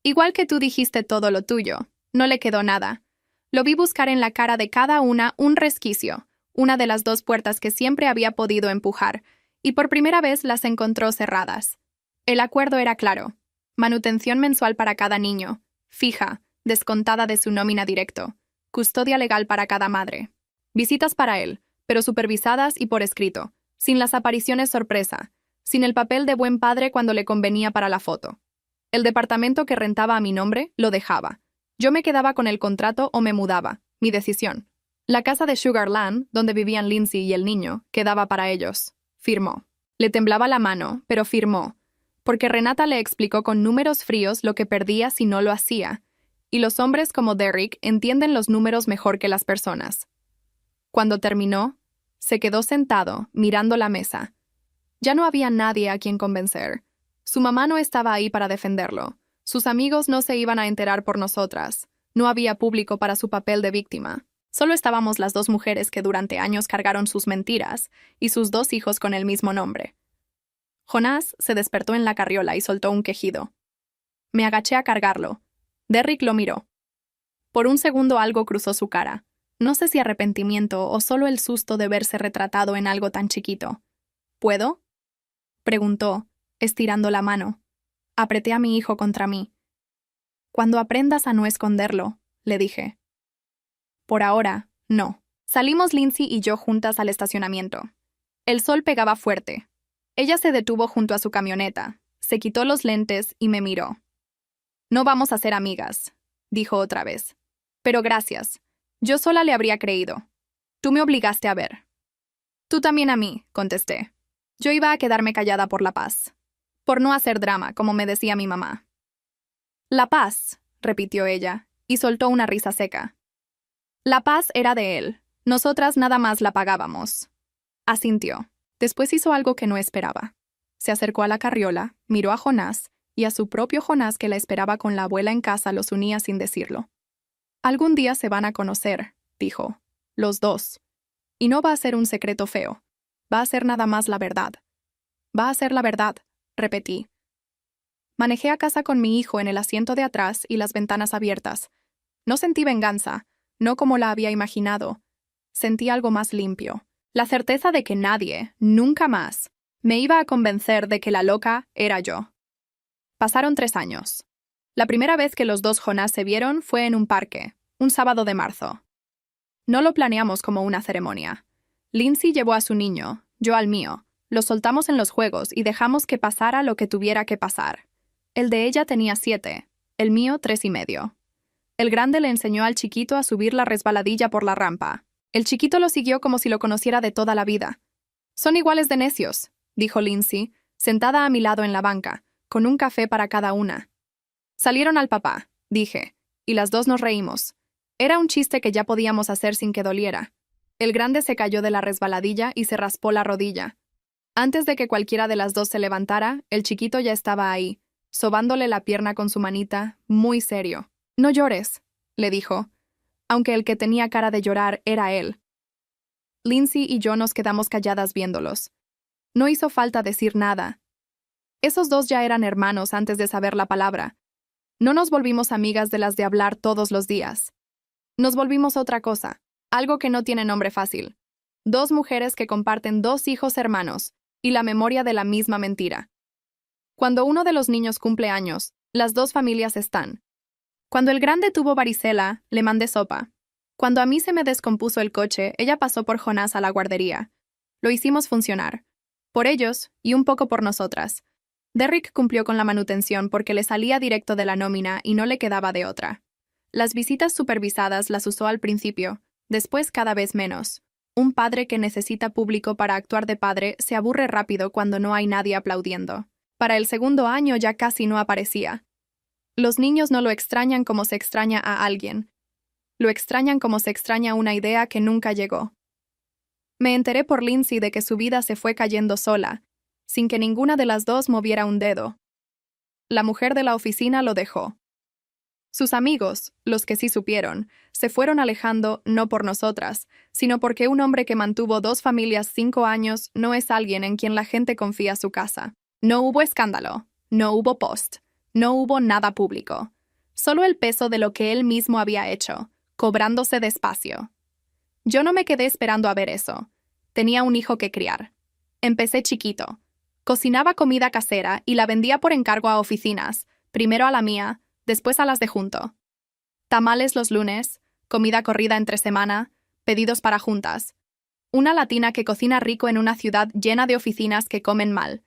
Igual que tú dijiste todo lo tuyo, no le quedó nada. Lo vi buscar en la cara de cada una un resquicio, una de las 2 puertas que siempre había podido empujar, y por primera vez las encontró cerradas. El acuerdo era claro. Manutención mensual para cada niño, fija, descontada de su nómina directo, custodia legal para cada madre. Visitas para él, pero supervisadas y por escrito, sin las apariciones sorpresa, sin el papel de buen padre cuando le convenía para la foto. El departamento que rentaba a mi nombre lo dejaba. Yo me quedaba con el contrato o me mudaba, mi decisión. La casa de Sugarland, donde vivían Lindsay y el niño, quedaba para ellos. Firmó. Le temblaba la mano, pero firmó, porque Renata le explicó con números fríos lo que perdía si no lo hacía, y los hombres como Derrick entienden los números mejor que las personas. Cuando terminó, se quedó sentado, mirando la mesa. Ya no había nadie a quien convencer. Su mamá no estaba ahí para defenderlo. Sus amigos no se iban a enterar por nosotras. No había público para su papel de víctima. Solo estábamos las 2 mujeres que durante años cargaron sus mentiras y sus 2 hijos con el mismo nombre. Jonás se despertó en la carriola y soltó un quejido. Me agaché a cargarlo. Derrick lo miró. Por un segundo algo cruzó su cara. No sé si arrepentimiento o solo el susto de verse retratado en algo tan chiquito. ¿Puedo?, preguntó, estirando la mano. Apreté a mi hijo contra mí. Cuando aprendas a no esconderlo, le dije. Por ahora, no. Salimos Lindsay y yo juntas al estacionamiento. El sol pegaba fuerte. Ella se detuvo junto a su camioneta, se quitó los lentes y me miró. No vamos a ser amigas, dijo otra vez. Pero gracias. Yo sola le habría creído. Tú me obligaste a ver. Tú también a mí, contesté. Yo iba a quedarme callada por la paz. Por no hacer drama, como me decía mi mamá. La paz, repitió ella, y soltó una risa seca. La paz era de él. Nosotras nada más la pagábamos. Asintió. Después hizo algo que no esperaba. Se acercó a la carriola, miró a Jonás, y a su propio Jonás que la esperaba con la abuela en casa los unía sin decirlo. Algún día se van a conocer, dijo. Los 2. Y no va a ser un secreto feo. Va a ser nada más la verdad. Va a ser la verdad, repetí. Manejé a casa con mi hijo en el asiento de atrás y las ventanas abiertas. No sentí venganza, no como la había imaginado. Sentí algo más limpio. La certeza de que nadie, nunca más, me iba a convencer de que la loca era yo. Pasaron 3 años. La primera vez que los 2 Jonás se vieron fue en un parque, un sábado de marzo. No lo planeamos como una ceremonia. Lindsay llevó a su niño, yo al mío. Lo soltamos en los juegos y dejamos que pasara lo que tuviera que pasar. El de ella tenía 7, el mío 3 y medio. El grande le enseñó al chiquito a subir la resbaladilla por la rampa. El chiquito lo siguió como si lo conociera de toda la vida. Son iguales de necios, dijo Lindsay, sentada a mi lado en la banca, con un café para cada una. Salieron al papá, dije, y las dos nos reímos. Era un chiste que ya podíamos hacer sin que doliera. El grande se cayó de la resbaladilla y se raspó la rodilla. Antes de que cualquiera de las dos se levantara, el chiquito ya estaba ahí, sobándole la pierna con su manita, muy serio. «No llores», le dijo, aunque el que tenía cara de llorar era él. Lindsay y yo nos quedamos calladas viéndolos. No hizo falta decir nada. Esos dos ya eran hermanos antes de saber la palabra. No nos volvimos amigas de las de hablar todos los días. Nos volvimos otra cosa, algo que no tiene nombre fácil. Dos mujeres que comparten dos hijos hermanos y la memoria de la misma mentira. Cuando uno de los niños cumple años, las dos familias están. Cuando el grande tuvo varicela, le mandé sopa. Cuando a mí se me descompuso el coche, ella pasó por Jonás a la guardería. Lo hicimos funcionar. Por ellos y un poco por nosotras. Derrick cumplió con la manutención porque le salía directo de la nómina y no le quedaba de otra. Las visitas supervisadas las usó al principio, después cada vez menos. Un padre que necesita público para actuar de padre se aburre rápido cuando no hay nadie aplaudiendo. Para el segundo año ya casi no aparecía. Los niños no lo extrañan como se extraña a alguien. Lo extrañan como se extraña una idea que nunca llegó. Me enteré por Lindsay de que su vida se fue cayendo sola, sin que ninguna de las dos moviera un dedo. La mujer de la oficina lo dejó. Sus amigos, los que sí supieron, se fueron alejando no por nosotras, sino porque un hombre que mantuvo dos familias 5 años no es alguien en quien la gente confía su casa. No hubo escándalo, no hubo post, no hubo nada público. Solo el peso de lo que él mismo había hecho, cobrándose despacio. Yo no me quedé esperando a ver eso. Tenía un hijo que criar. Empecé chiquito. Cocinaba comida casera y la vendía por encargo a oficinas, primero a la mía, después a las de junto. Tamales los lunes, comida corrida entre semana, pedidos para juntas. Una latina que cocina rico en una ciudad llena de oficinas que comen mal.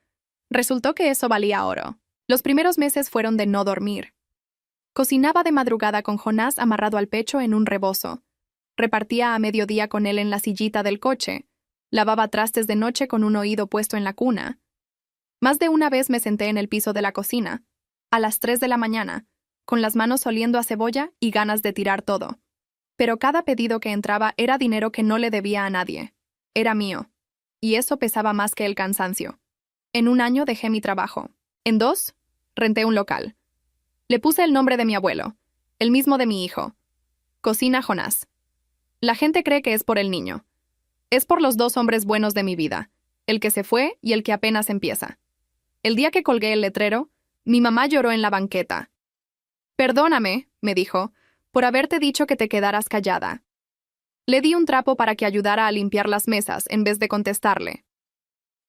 Resultó que eso valía oro. Los primeros meses fueron de no dormir. Cocinaba de madrugada con Jonás amarrado al pecho en un rebozo. Repartía a mediodía con él en la sillita del coche. Lavaba trastes de noche con un oído puesto en la cuna. Más de una vez me senté en el piso de la cocina, a las 3 de la mañana, con las manos oliendo a cebolla y ganas de tirar todo. Pero cada pedido que entraba era dinero que no le debía a nadie. Era mío. Y eso pesaba más que el cansancio. En 1 año dejé mi trabajo. En 2, renté un local. Le puse el nombre de mi abuelo, el mismo de mi hijo. Cocina Jonás. La gente cree que es por el niño. Es por los 2 hombres buenos de mi vida, el que se fue y el que apenas empieza. El día que colgué el letrero, mi mamá lloró en la banqueta. «Perdóname», me dijo, «por haberte dicho que te quedaras callada». Le di un trapo para que ayudara a limpiar las mesas en vez de contestarle.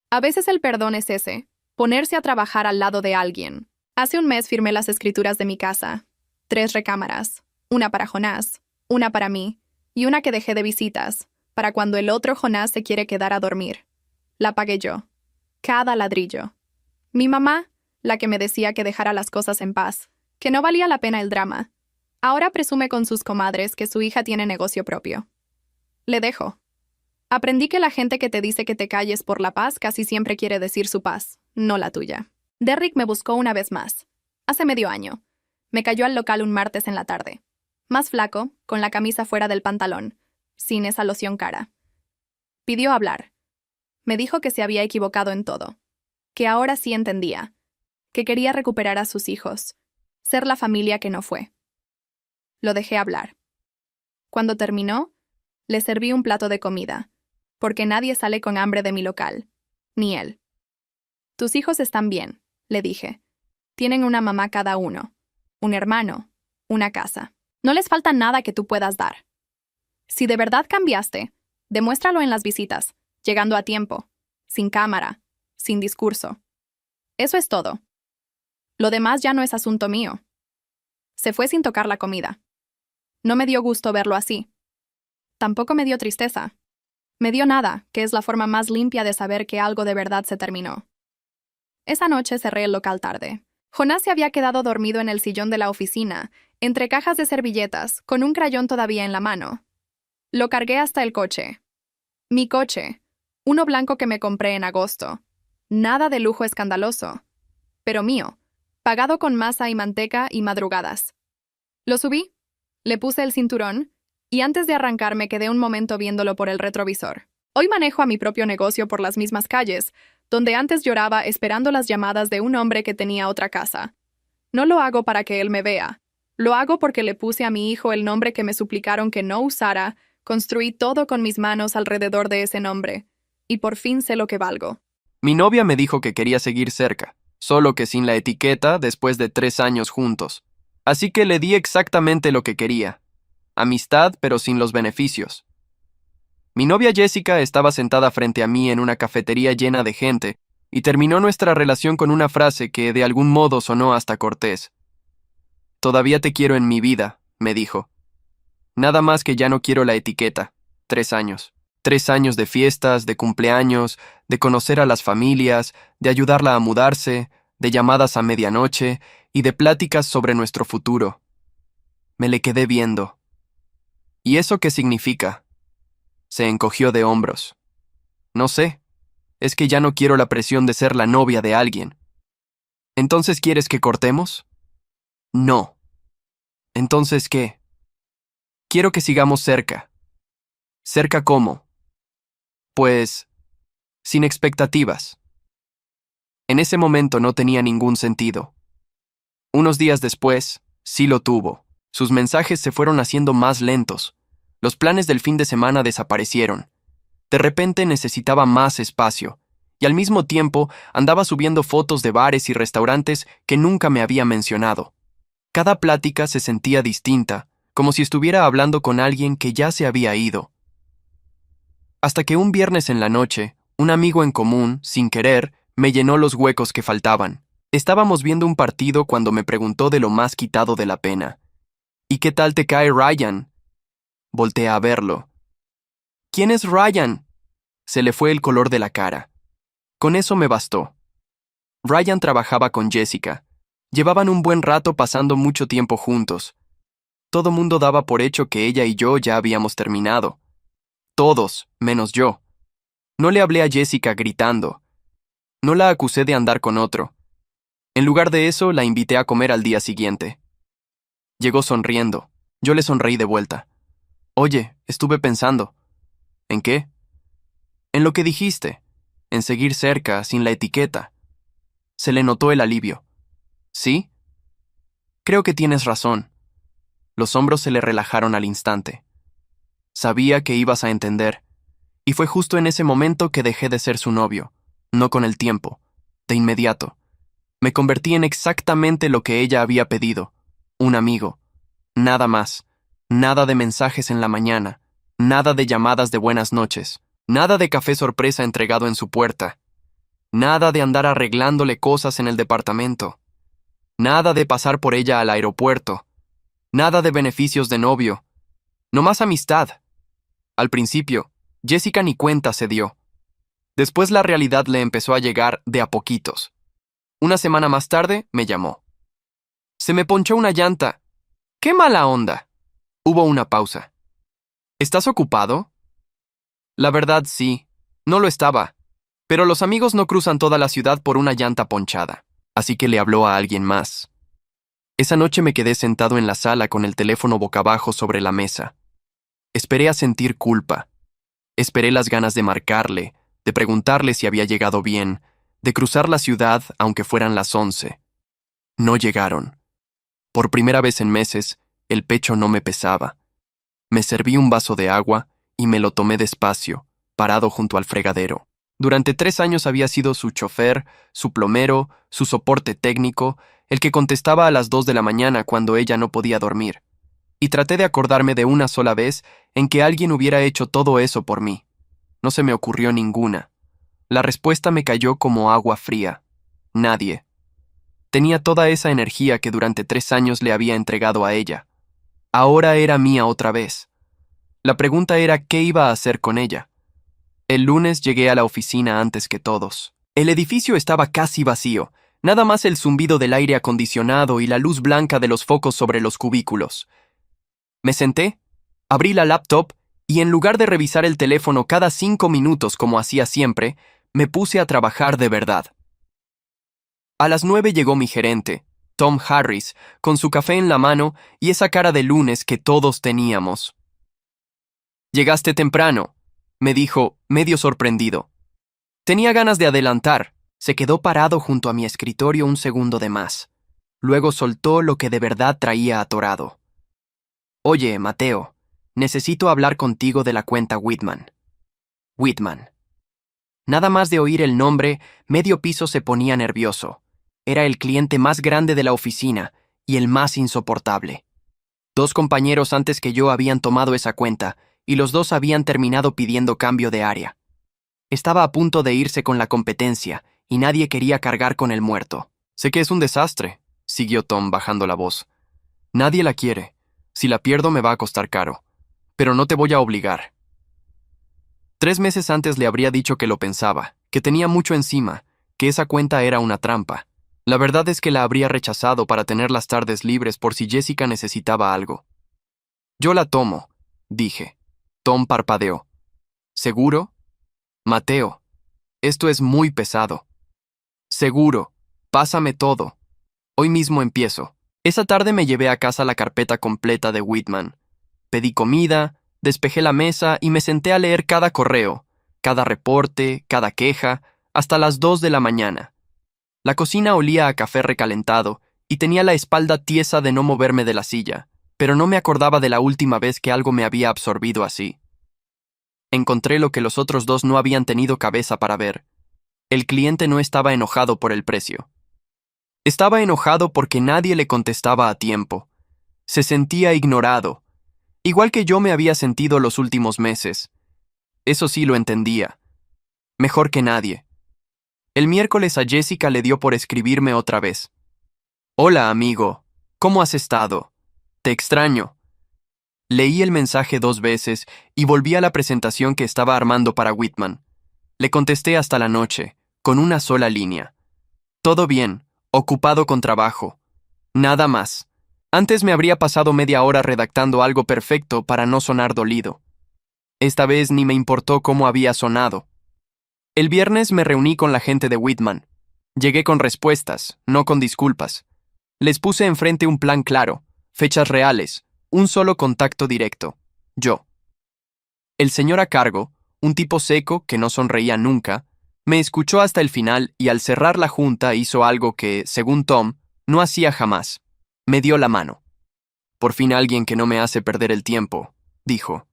A veces el perdón es ese, ponerse a trabajar al lado de alguien. Hace 1 mes firmé las escrituras de mi casa. 3 recámaras, una para Jonás, una para mí, y una que dejé de visitas, para cuando el otro Jonás se quiere quedar a dormir. La pagué yo. Cada ladrillo. Mi mamá, la que me decía que dejara las cosas en paz, que no valía la pena el drama, ahora presume con sus comadres que su hija tiene negocio propio. Le dejo. Aprendí que la gente que te dice que te calles por la paz casi siempre quiere decir su paz, no la tuya. Derrick me buscó una vez más. Hace medio año. Me cayó al local un martes en la tarde. Más flaco, con la camisa fuera del pantalón, sin esa loción cara. Pidió hablar. Me dijo que se había equivocado en todo. Que ahora sí entendía. Que quería recuperar a sus hijos. Ser la familia que no fue. Lo dejé hablar. Cuando terminó, le serví un plato de comida, porque nadie sale con hambre de mi local. Ni él. Tus hijos están bien, le dije. Tienen una mamá cada uno. Un hermano. Una casa. No les falta nada que tú puedas dar. Si de verdad cambiaste, demuéstralo en las visitas, llegando a tiempo, sin cámara, sin discurso. Eso es todo. Lo demás ya no es asunto mío. Se fue sin tocar la comida. No me dio gusto verlo así. Tampoco me dio tristeza. Me dio nada, que es la forma más limpia de saber que algo de verdad se terminó. Esa noche cerré el local tarde. Jonás se había quedado dormido en el sillón de la oficina, entre cajas de servilletas, con un crayón todavía en la mano. Lo cargué hasta el coche. Mi coche. Uno blanco que me compré en agosto. Nada de lujo escandaloso. Pero mío. pagado con masa y manteca y madrugadas. Lo subí, le puse el cinturón, y antes de arrancar me quedé un momento viéndolo por el retrovisor. Hoy manejo a mi propio negocio por las mismas calles, donde antes lloraba esperando las llamadas de un hombre que tenía otra casa. No lo hago para que él me vea. Lo hago porque le puse a mi hijo el nombre que me suplicaron que no usara, construí todo con mis manos alrededor de ese nombre, y por fin sé lo que valgo. Mi novia me dijo que quería seguir cerca, solo que sin la etiqueta después de 3 años juntos. Así que le di exactamente lo que quería. Amistad, pero sin los beneficios. Mi novia Jessica estaba sentada frente a mí en una cafetería llena de gente y terminó nuestra relación con una frase que de algún modo sonó hasta cortés. Todavía te quiero en mi vida, me dijo. Nada más que ya no quiero la etiqueta. 3 años. 3 años de fiestas, de cumpleaños, de conocer a las familias, de ayudarla a mudarse, de llamadas a medianoche y de pláticas sobre nuestro futuro. Me le quedé viendo. ¿Y eso qué significa? Se encogió de hombros. No sé, es que ya no quiero la presión de ser la novia de alguien. ¿Entonces quieres que cortemos? No. ¿Entonces qué? Quiero que sigamos cerca. ¿Cerca cómo? Pues, sin expectativas. En ese momento no tenía ningún sentido. Unos días después, sí lo tuvo. Sus mensajes se fueron haciendo más lentos. Los planes del fin de semana desaparecieron. De repente necesitaba más espacio, y al mismo tiempo andaba subiendo fotos de bares y restaurantes que nunca me había mencionado. Cada plática se sentía distinta, como si estuviera hablando con alguien que ya se había ido. Hasta que un viernes en la noche, un amigo en común, sin querer, me llenó los huecos que faltaban. Estábamos viendo un partido cuando me preguntó de lo más quitado de la pena. ¿Y qué tal te cae Ryan? Volteé a verlo. ¿Quién es Ryan? Se le fue el color de la cara. Con eso me bastó. Ryan trabajaba con Jessica. Llevaban un buen rato pasando mucho tiempo juntos. Todo mundo daba por hecho que ella y yo ya habíamos terminado. Todos, menos yo. No le hablé a Jessica gritando. No la acusé de andar con otro. En lugar de eso, la invité a comer al día siguiente. Llegó sonriendo. Yo le sonreí de vuelta. Oye, estuve pensando. ¿En qué? En lo que dijiste. En seguir cerca, sin la etiqueta. Se le notó el alivio. ¿Sí? Creo que tienes razón. Los hombros se le relajaron al instante. Sabía que ibas a entender. Y fue justo en ese momento que dejé de ser su novio. No con el tiempo. De inmediato. Me convertí en exactamente lo que ella había pedido. Un amigo. Nada más. Nada de mensajes en la mañana. Nada de llamadas de buenas noches. Nada de café sorpresa entregado en su puerta. Nada de andar arreglándole cosas en el departamento. Nada de pasar por ella al aeropuerto. Nada de beneficios de novio. No más amistad. Al principio, Jessica ni cuenta se dio. Después la realidad le empezó a llegar de a poquitos. Una semana más tarde, me llamó. Se me ponchó una llanta. ¡Qué mala onda! Hubo una pausa. ¿Estás ocupado? La verdad, sí. No lo estaba. Pero los amigos no cruzan toda la ciudad por una llanta ponchada. Así que le habló a alguien más. Esa noche me quedé sentado en la sala con el teléfono boca abajo sobre la mesa. Esperé a sentir culpa. Esperé las ganas de marcarle, de preguntarle si había llegado bien, de cruzar la ciudad aunque fueran las 11. No llegaron. Por primera vez en meses, el pecho no me pesaba. Me serví un vaso de agua y me lo tomé despacio, parado junto al fregadero. Durante 3 años había sido su chofer, su plomero, su soporte técnico, el que contestaba a las 2 de la mañana cuando ella no podía dormir. Y traté de acordarme de una sola vez en que alguien hubiera hecho todo eso por mí. No se me ocurrió ninguna. La respuesta me cayó como agua fría. Nadie. Tenía toda esa energía que durante 3 años le había entregado a ella. Ahora era mía otra vez. La pregunta era qué iba a hacer con ella. El lunes llegué a la oficina antes que todos. El edificio estaba casi vacío, nada más el zumbido del aire acondicionado y la luz blanca de los focos sobre los cubículos. Me senté, abrí la laptop y en lugar de revisar el teléfono cada 5 minutos como hacía siempre, me puse a trabajar de verdad. A las 9 llegó mi gerente, Tom Harris, con su café en la mano y esa cara de lunes que todos teníamos. «Llegaste temprano», me dijo, medio sorprendido. Tenía ganas de adelantar. Se quedó parado junto a mi escritorio un segundo de más. Luego soltó lo que de verdad traía atorado. «Oye, Mateo, necesito hablar contigo de la cuenta Whitman». Whitman. Nada más de oír el nombre, medio piso se ponía nervioso. Era el cliente más grande de la oficina y el más insoportable. 2 compañeros antes que yo habían tomado esa cuenta y los 2 habían terminado pidiendo cambio de área. Estaba a punto de irse con la competencia y nadie quería cargar con el muerto. «Sé que es un desastre», siguió Tom bajando la voz. «Nadie la quiere. Si la pierdo me va a costar caro. Pero no te voy a obligar». 3 meses antes le habría dicho que lo pensaba, que tenía mucho encima, que esa cuenta era una trampa. La verdad es que la habría rechazado para tener las tardes libres por si Jessica necesitaba algo. «Yo la tomo», dije. Tom parpadeó. «¿Seguro?» «Mateo, esto es muy pesado». «Seguro. Pásame todo. Hoy mismo empiezo». Esa tarde me llevé a casa la carpeta completa de Whitman. Pedí comida, despejé la mesa y me senté a leer cada correo, cada reporte, cada queja, hasta las 2 de la mañana. La cocina olía a café recalentado y tenía la espalda tiesa de no moverme de la silla, pero no me acordaba de la última vez que algo me había absorbido así. Encontré lo que los otros 2 no habían tenido cabeza para ver. El cliente no estaba enojado por el precio. Estaba enojado porque nadie le contestaba a tiempo. Se sentía ignorado, igual que yo me había sentido los últimos meses. Eso sí lo entendía. Mejor que nadie. El miércoles a Jessica le dio por escribirme otra vez. «Hola, amigo. ¿Cómo has estado? Te extraño». Leí el mensaje 2 veces y volví a la presentación que estaba armando para Whitman. Le contesté hasta la noche, con una sola línea. «Todo bien, ocupado con trabajo. Nada más». Antes me habría pasado media hora redactando algo perfecto para no sonar dolido. Esta vez ni me importó cómo había sonado. El viernes me reuní con la gente de Whitman. Llegué con respuestas, no con disculpas. Les puse enfrente un plan claro, fechas reales, un solo contacto directo. Yo. El señor a cargo, un tipo seco que no sonreía nunca, me escuchó hasta el final y al cerrar la junta hizo algo que, según Tom, no hacía jamás. Me dio la mano. «Por fin alguien que no me hace perder el tiempo», dijo.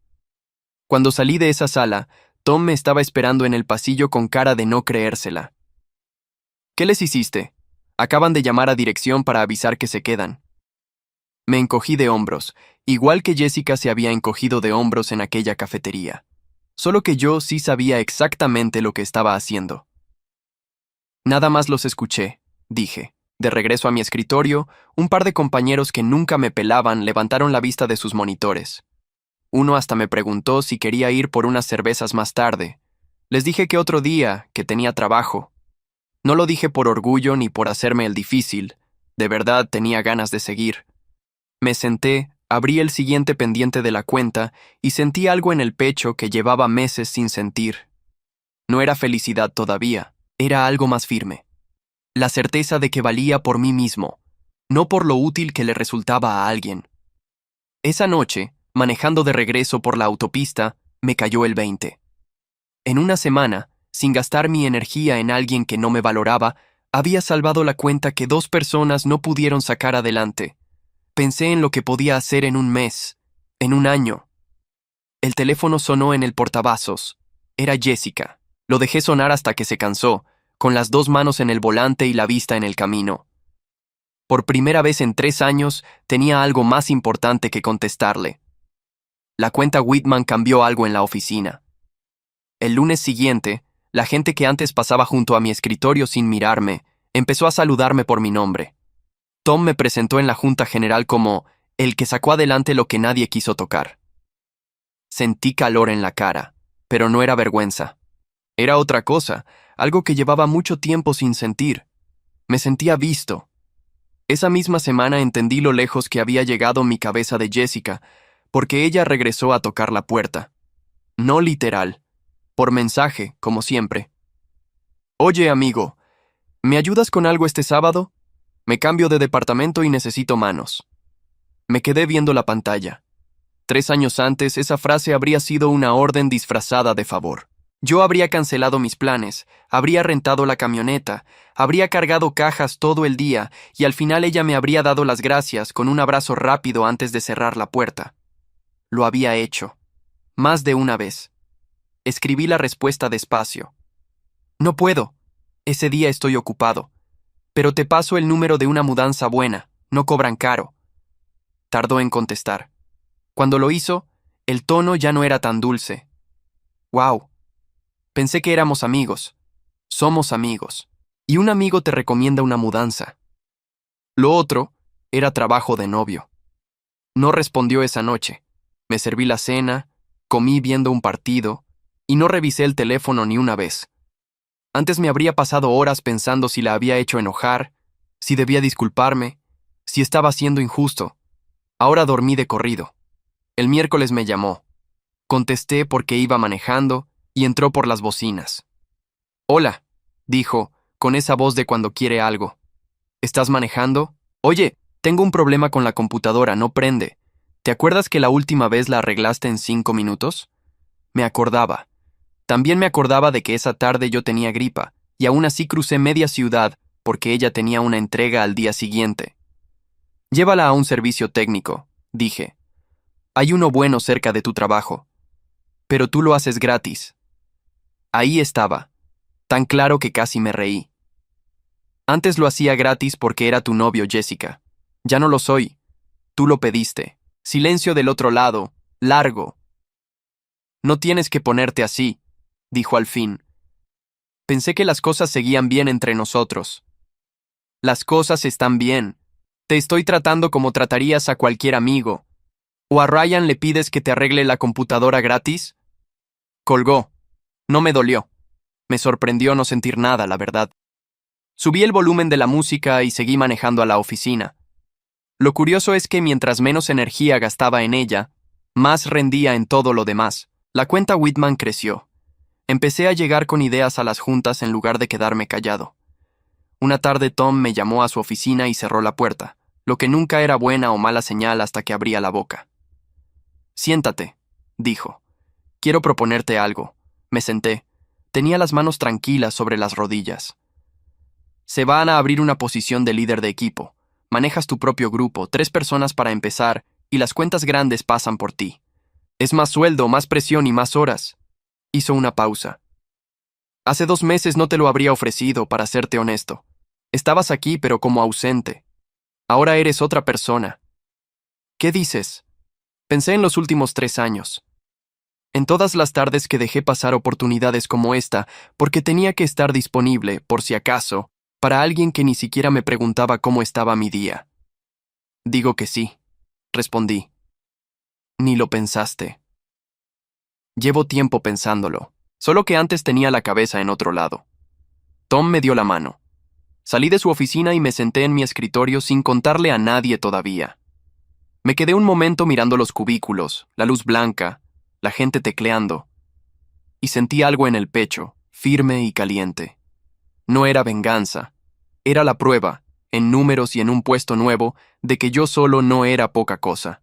Cuando salí de esa sala, Tom me estaba esperando en el pasillo con cara de no creérsela. «¿Qué les hiciste? Acaban de llamar a dirección para avisar que se quedan». Me encogí de hombros, igual que Jessica se había encogido de hombros en aquella cafetería. Solo que yo sí sabía exactamente lo que estaba haciendo. «Nada más los escuché», dije. De regreso a mi escritorio, un par de compañeros que nunca me pelaban levantaron la vista de sus monitores. Uno hasta me preguntó si quería ir por unas cervezas más tarde. Les dije que otro día, que tenía trabajo. No lo dije por orgullo ni por hacerme el difícil. De verdad tenía ganas de seguir. Me senté, abrí el siguiente pendiente de la cuenta y sentí algo en el pecho que llevaba meses sin sentir. No era felicidad todavía, era algo más firme. La certeza de que valía por mí mismo, no por lo útil que le resultaba a alguien. Esa noche, manejando de regreso por la autopista, me cayó el 20. En una semana, sin gastar mi energía en alguien que no me valoraba, había salvado la cuenta que 2 personas no pudieron sacar adelante. Pensé en lo que podía hacer en un mes, en un año. El teléfono sonó en el portavasos. Era Jessica. Lo dejé sonar hasta que se cansó, con las 2 manos en el volante y la vista en el camino. Por primera vez en 3 años, tenía algo más importante que contestarle. La cuenta Whitman cambió algo en la oficina. El lunes siguiente, la gente que antes pasaba junto a mi escritorio sin mirarme, empezó a saludarme por mi nombre. Tom me presentó en la junta general como el que sacó adelante lo que nadie quiso tocar. Sentí calor en la cara, pero no era vergüenza. Era otra cosa, algo que llevaba mucho tiempo sin sentir. Me sentía visto. Esa misma semana entendí lo lejos que había llegado mi cabeza de Jessica, porque ella regresó a tocar la puerta. No literal, por mensaje, como siempre. «Oye, amigo, ¿me ayudas con algo este sábado?», Me cambio de departamento y necesito manos. Me quedé viendo la pantalla. 3 años antes, esa frase habría sido una orden disfrazada de favor. Yo habría cancelado mis planes, habría rentado la camioneta, habría cargado cajas todo el día y al final ella me habría dado las gracias con un abrazo rápido antes de cerrar la puerta. Lo había hecho. Más de una vez. Escribí la respuesta despacio. No puedo. Ese día estoy ocupado. Pero te paso el número de una mudanza buena. No cobran caro. Tardó en contestar. Cuando lo hizo, el tono ya no era tan dulce. Wow. Pensé que éramos amigos. Somos amigos. Y un amigo te recomienda una mudanza. Lo otro era trabajo de novio. No respondió esa noche. Me serví la cena, comí viendo un partido, y no revisé el teléfono ni una vez. Antes me habría pasado horas pensando si la había hecho enojar, si debía disculparme, si estaba siendo injusto. Ahora dormí de corrido. El miércoles me llamó. Contesté porque iba manejando y entró por las bocinas. Hola, dijo, con esa voz de cuando quiere algo. ¿Estás manejando? Oye, tengo un problema con la computadora, no prende. ¿Te acuerdas que la última vez la arreglaste en 5 minutos? Me acordaba. También me acordaba de que esa tarde yo tenía gripa, y aún así crucé media ciudad porque ella tenía una entrega al día siguiente. Llévala a un servicio técnico, dije. Hay uno bueno cerca de tu trabajo. Pero tú lo haces gratis. Ahí estaba, tan claro que casi me reí. Antes lo hacía gratis porque era tu novio, Jessica. Ya no lo soy. Tú lo pediste. Silencio del otro lado, largo. No tienes que ponerte así, dijo al fin. Pensé que las cosas seguían bien entre nosotros. Las cosas están bien. Te estoy tratando como tratarías a cualquier amigo. ¿O a Ryan le pides que te arregle la computadora gratis? Colgó. No me dolió. Me sorprendió no sentir nada, la verdad. Subí el volumen de la música y seguí manejando a la oficina. Lo curioso es que mientras menos energía gastaba en ella, más rendía en todo lo demás. La cuenta Whitman creció. Empecé a llegar con ideas a las juntas en lugar de quedarme callado. Una tarde Tom me llamó a su oficina y cerró la puerta, lo que nunca era buena o mala señal hasta que abría la boca. Siéntate, dijo. Quiero proponerte algo. Me senté. Tenía las manos tranquilas sobre las rodillas. Se van a abrir una posición de líder de equipo. Manejas tu propio grupo, 3 personas para empezar, y las cuentas grandes pasan por ti. Es más sueldo, más presión y más horas. Hizo una pausa. Hace 2 meses no te lo habría ofrecido, para serte honesto. Estabas aquí, pero como ausente. Ahora eres otra persona. ¿Qué dices? Pensé en los últimos 3 años. En todas las tardes que dejé pasar oportunidades como esta, porque tenía que estar disponible, por si acaso, para alguien que ni siquiera me preguntaba cómo estaba mi día. Digo que sí, respondí. Ni lo pensaste. Llevo tiempo pensándolo, solo que antes tenía la cabeza en otro lado. Tom me dio la mano. Salí de su oficina y me senté en mi escritorio sin contarle a nadie todavía. Me quedé un momento mirando los cubículos, la luz blanca, la gente tecleando, y sentí algo en el pecho, firme y caliente. No era venganza, era la prueba, en números y en un puesto nuevo, de que yo solo no era poca cosa.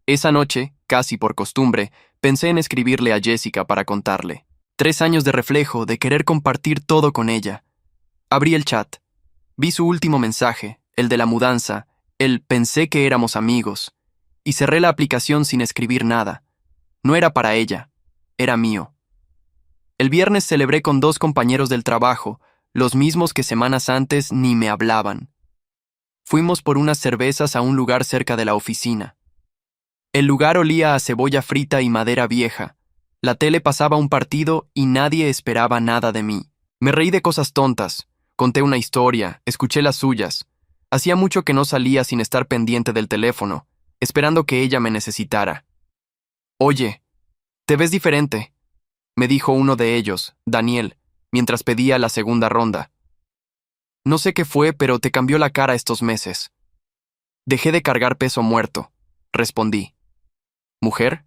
Esa noche, casi por costumbre, pensé en escribirle a Jessica para contarle. 3 años de reflejo, de querer compartir todo con ella. Abrí el chat. Vi su último mensaje, el de la mudanza, el pensé que éramos amigos, y cerré la aplicación sin escribir nada. No era para ella, era mío. El viernes celebré con 2 compañeros del trabajo, los mismos que semanas antes ni me hablaban. Fuimos por unas cervezas a un lugar cerca de la oficina. El lugar olía a cebolla frita y madera vieja. La tele pasaba un partido y nadie esperaba nada de mí. Me reí de cosas tontas, conté una historia, escuché las suyas. Hacía mucho que no salía sin estar pendiente del teléfono, esperando que ella me necesitara. Oye, te ves diferente, me dijo uno de ellos, Daniel, mientras pedía la segunda ronda. No sé qué fue, pero te cambió la cara estos meses. Dejé de cargar peso muerto, respondí. ¿Mujer?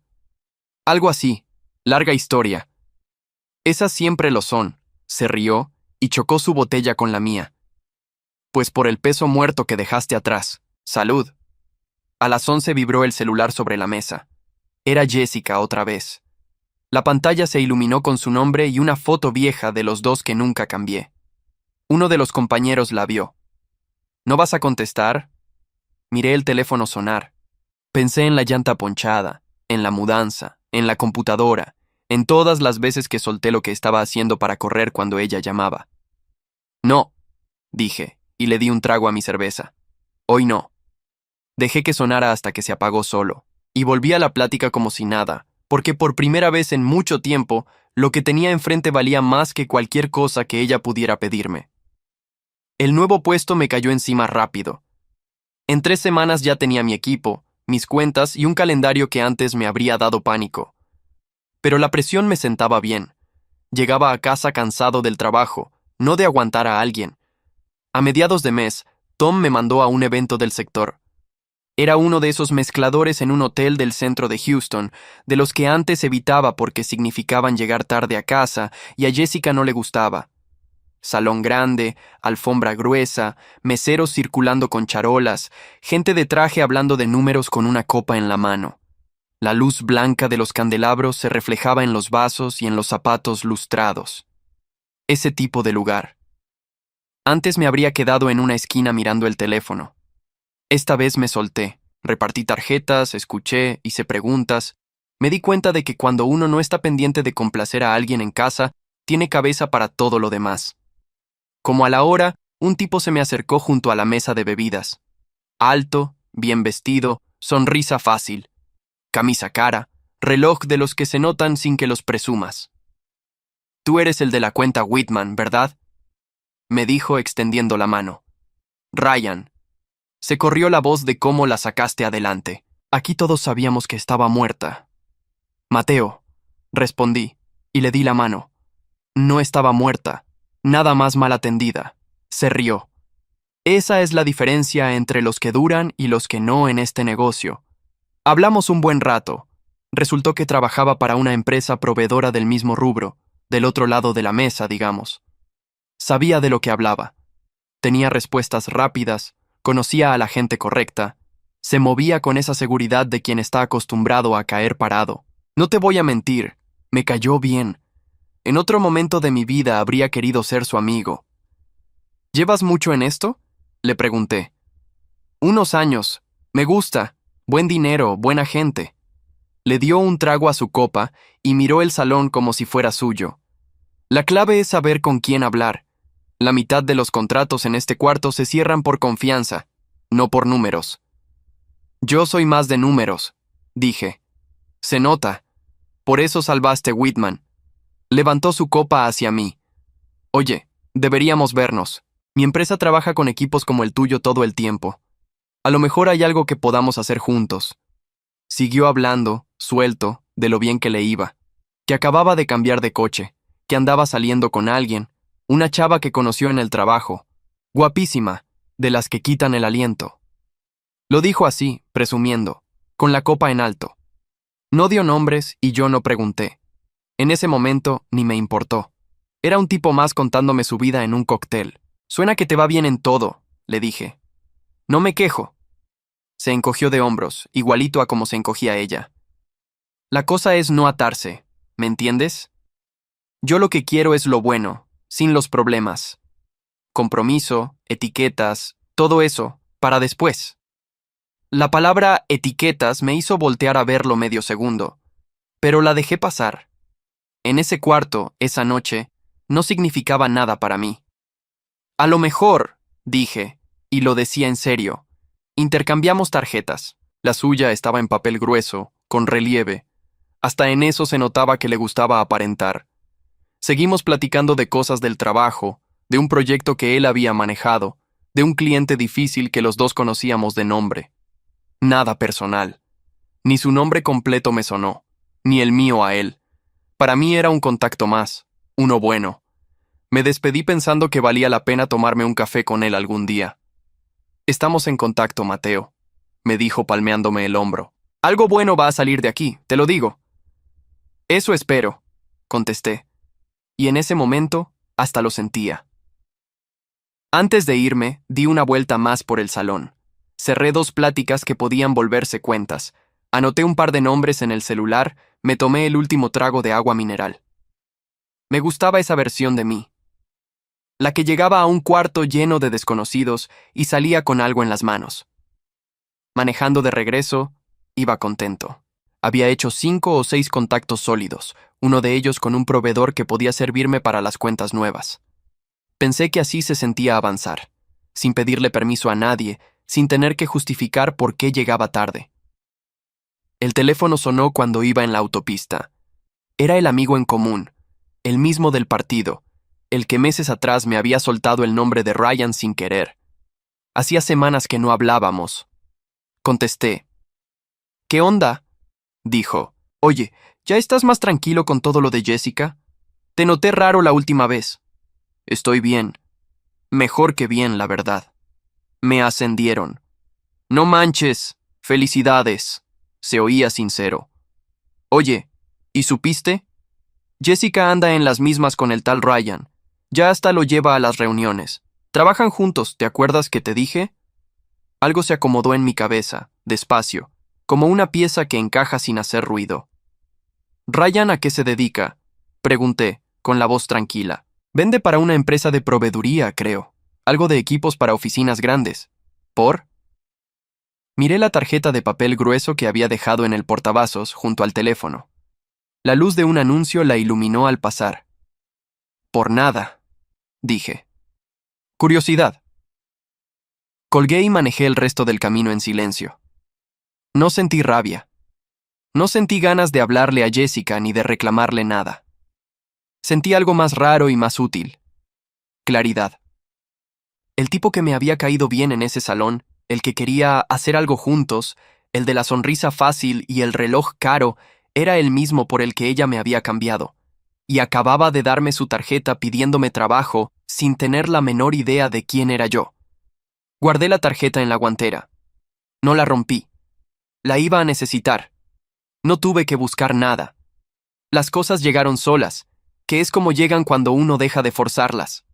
Algo así, larga historia. Esas siempre lo son, se rió y chocó su botella con la mía. Pues por el peso muerto que dejaste atrás. Salud. A las 11 vibró el celular sobre la mesa. Era Jessica otra vez. La pantalla se iluminó con su nombre y una foto vieja de los dos que nunca cambié. Uno de los compañeros la vio. ¿No vas a contestar? Miré el teléfono sonar. Pensé en la llanta ponchada, en la mudanza, en la computadora, en todas las veces que solté lo que estaba haciendo para correr cuando ella llamaba. No, dije, y le di un trago a mi cerveza. Hoy no. Dejé que sonara hasta que se apagó solo, y volví a la plática como si nada, porque por primera vez en mucho tiempo, lo que tenía enfrente valía más que cualquier cosa que ella pudiera pedirme. El nuevo puesto me cayó encima rápido. En 3 semanas ya tenía mi equipo, mis cuentas y un calendario que antes me habría dado pánico. Pero la presión me sentaba bien. Llegaba a casa cansado del trabajo, no de aguantar a alguien. A mediados de mes, Tom me mandó a un evento del sector. Era uno de esos mezcladores en un hotel del centro de Houston, de los que antes evitaba porque significaban llegar tarde a casa y a Jessica no le gustaba. Salón grande, alfombra gruesa, meseros circulando con charolas, gente de traje hablando de números con una copa en la mano. La luz blanca de los candelabros se reflejaba en los vasos y en los zapatos lustrados. Ese tipo de lugar. Antes me habría quedado en una esquina mirando el teléfono. Esta vez me solté, repartí tarjetas, escuché, hice preguntas. Me di cuenta de que cuando uno no está pendiente de complacer a alguien en casa, tiene cabeza para todo lo demás. Como a la hora, un tipo se me acercó junto a la mesa de bebidas. Alto, bien vestido, sonrisa fácil, camisa cara, reloj de los que se notan sin que los presumas. Tú eres el de la cuenta Whitman, ¿verdad? Me dijo extendiendo la mano. Ryan. Se corrió la voz de cómo la sacaste adelante. Aquí todos sabíamos que estaba muerta. Mateo, respondí, y le di la mano. No estaba muerta, nada más mal atendida. Se rió. Esa es la diferencia entre los que duran y los que no en este negocio. Hablamos un buen rato. Resultó que trabajaba para una empresa proveedora del mismo rubro, del otro lado de la mesa, digamos. Sabía de lo que hablaba. Tenía respuestas rápidas, conocía a la gente correcta, se movía con esa seguridad de quien está acostumbrado a caer parado. No te voy a mentir, me cayó bien. En otro momento de mi vida habría querido ser su amigo. ¿Llevas mucho en esto? Le pregunté. Unos años. Me gusta. Buen dinero, buena gente. Le dio un trago a su copa y miró el salón como si fuera suyo. La clave es saber con quién hablar. La mitad de los contratos en este cuarto se cierran por confianza, no por números. Yo soy más de números, dije. Se nota. Por eso salvaste Whitman. Levantó su copa hacia mí. Oye, deberíamos vernos. Mi empresa trabaja con equipos como el tuyo todo el tiempo. A lo mejor hay algo que podamos hacer juntos. Siguió hablando, suelto, de lo bien que le iba, que acababa de cambiar de coche, que andaba saliendo con alguien, una chava que conoció en el trabajo, guapísima, de las que quitan el aliento. Lo dijo así, presumiendo, con la copa en alto. No dio nombres y yo no pregunté. En ese momento ni me importó. Era un tipo más contándome su vida en un cóctel. Suena que te va bien en todo, le dije. No me quejo. Se encogió de hombros, igualito a como se encogía ella. La cosa es no atarse, ¿me entiendes? Yo lo que quiero es lo bueno, sin los problemas. Compromiso, etiquetas, todo eso, para después. La palabra etiquetas me hizo voltear a verlo medio segundo, pero la dejé pasar. En ese cuarto, esa noche, no significaba nada para mí. A lo mejor, dije, y lo decía en serio, intercambiamos tarjetas. La suya estaba en papel grueso, con relieve. Hasta en eso se notaba que le gustaba aparentar. Seguimos platicando de cosas del trabajo, de un proyecto que él había manejado, de un cliente difícil que los dos conocíamos de nombre. Nada personal. Ni su nombre completo me sonó, ni el mío a él. Para mí era un contacto más, uno bueno. Me despedí pensando que valía la pena tomarme un café con él algún día. Estamos en contacto, Mateo, me dijo palmeándome el hombro. Algo bueno va a salir de aquí, te lo digo. Eso espero, contesté. Y en ese momento, hasta lo sentía. Antes de irme, di una vuelta más por el salón. Cerré 2 pláticas que podían volverse cuentas. Anoté un par de nombres en el celular, me tomé el último trago de agua mineral. Me gustaba esa versión de mí. La que llegaba a un cuarto lleno de desconocidos y salía con algo en las manos. Manejando de regreso, iba contento. Había hecho 5 o 6 contactos sólidos, uno de ellos con un proveedor que podía servirme para las cuentas nuevas. Pensé que así se sentía avanzar, sin pedirle permiso a nadie, sin tener que justificar por qué llegaba tarde. El teléfono sonó cuando iba en la autopista. Era el amigo en común, el mismo del partido, el que meses atrás me había soltado el nombre de Ryan sin querer. Hacía semanas que no hablábamos. Contesté. ¿Qué onda?, dijo. Oye, ¿ya estás más tranquilo con todo lo de Jessica? Te noté raro la última vez. Estoy bien. Mejor que bien, la verdad. Me ascendieron. No manches. Felicidades. Se oía sincero. Oye, ¿y supiste? Jessica anda en las mismas con el tal Ryan. Ya hasta lo lleva a las reuniones. Trabajan juntos, ¿te acuerdas que te dije? Algo se acomodó en mi cabeza, despacio, como una pieza que encaja sin hacer ruido. ¿Ryan a qué se dedica?, pregunté, con la voz tranquila. Vende para una empresa de proveeduría, creo. Algo de equipos para oficinas grandes. ¿Por? Miré la tarjeta de papel grueso que había dejado en el portavasos junto al teléfono. La luz de un anuncio la iluminó al pasar. Por nada, dije. Curiosidad. Colgué y manejé el resto del camino en silencio. No sentí rabia. No sentí ganas de hablarle a Jessica ni de reclamarle nada. Sentí algo más raro y más útil. Claridad. El tipo que me había caído bien en ese salón, el que quería hacer algo juntos, el de la sonrisa fácil y el reloj caro, era el mismo por el que ella me había cambiado, y acababa de darme su tarjeta pidiéndome trabajo sin tener la menor idea de quién era yo. Guardé la tarjeta en la guantera. No la rompí. La iba a necesitar. No tuve que buscar nada. Las cosas llegaron solas, que es como llegan cuando uno deja de forzarlas.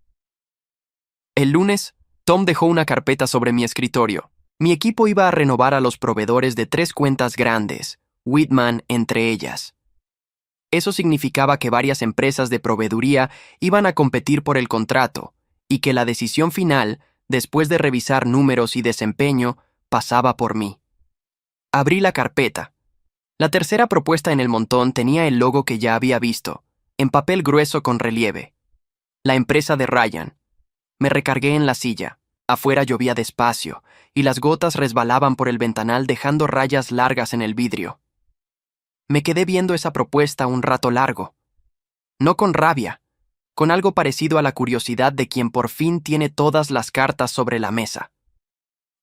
El lunes, Tom dejó una carpeta sobre mi escritorio. Mi equipo iba a renovar a los proveedores de 3 cuentas grandes, Whitman entre ellas. Eso significaba que varias empresas de proveeduría iban a competir por el contrato y que la decisión final, después de revisar números y desempeño, pasaba por mí. Abrí la carpeta. La tercera propuesta en el montón tenía el logo que ya había visto, en papel grueso con relieve. La empresa de Ryan. Me recargué en la silla. Afuera llovía despacio, y las gotas resbalaban por el ventanal dejando rayas largas en el vidrio. Me quedé viendo esa propuesta un rato largo. No con rabia, con algo parecido a la curiosidad de quien por fin tiene todas las cartas sobre la mesa.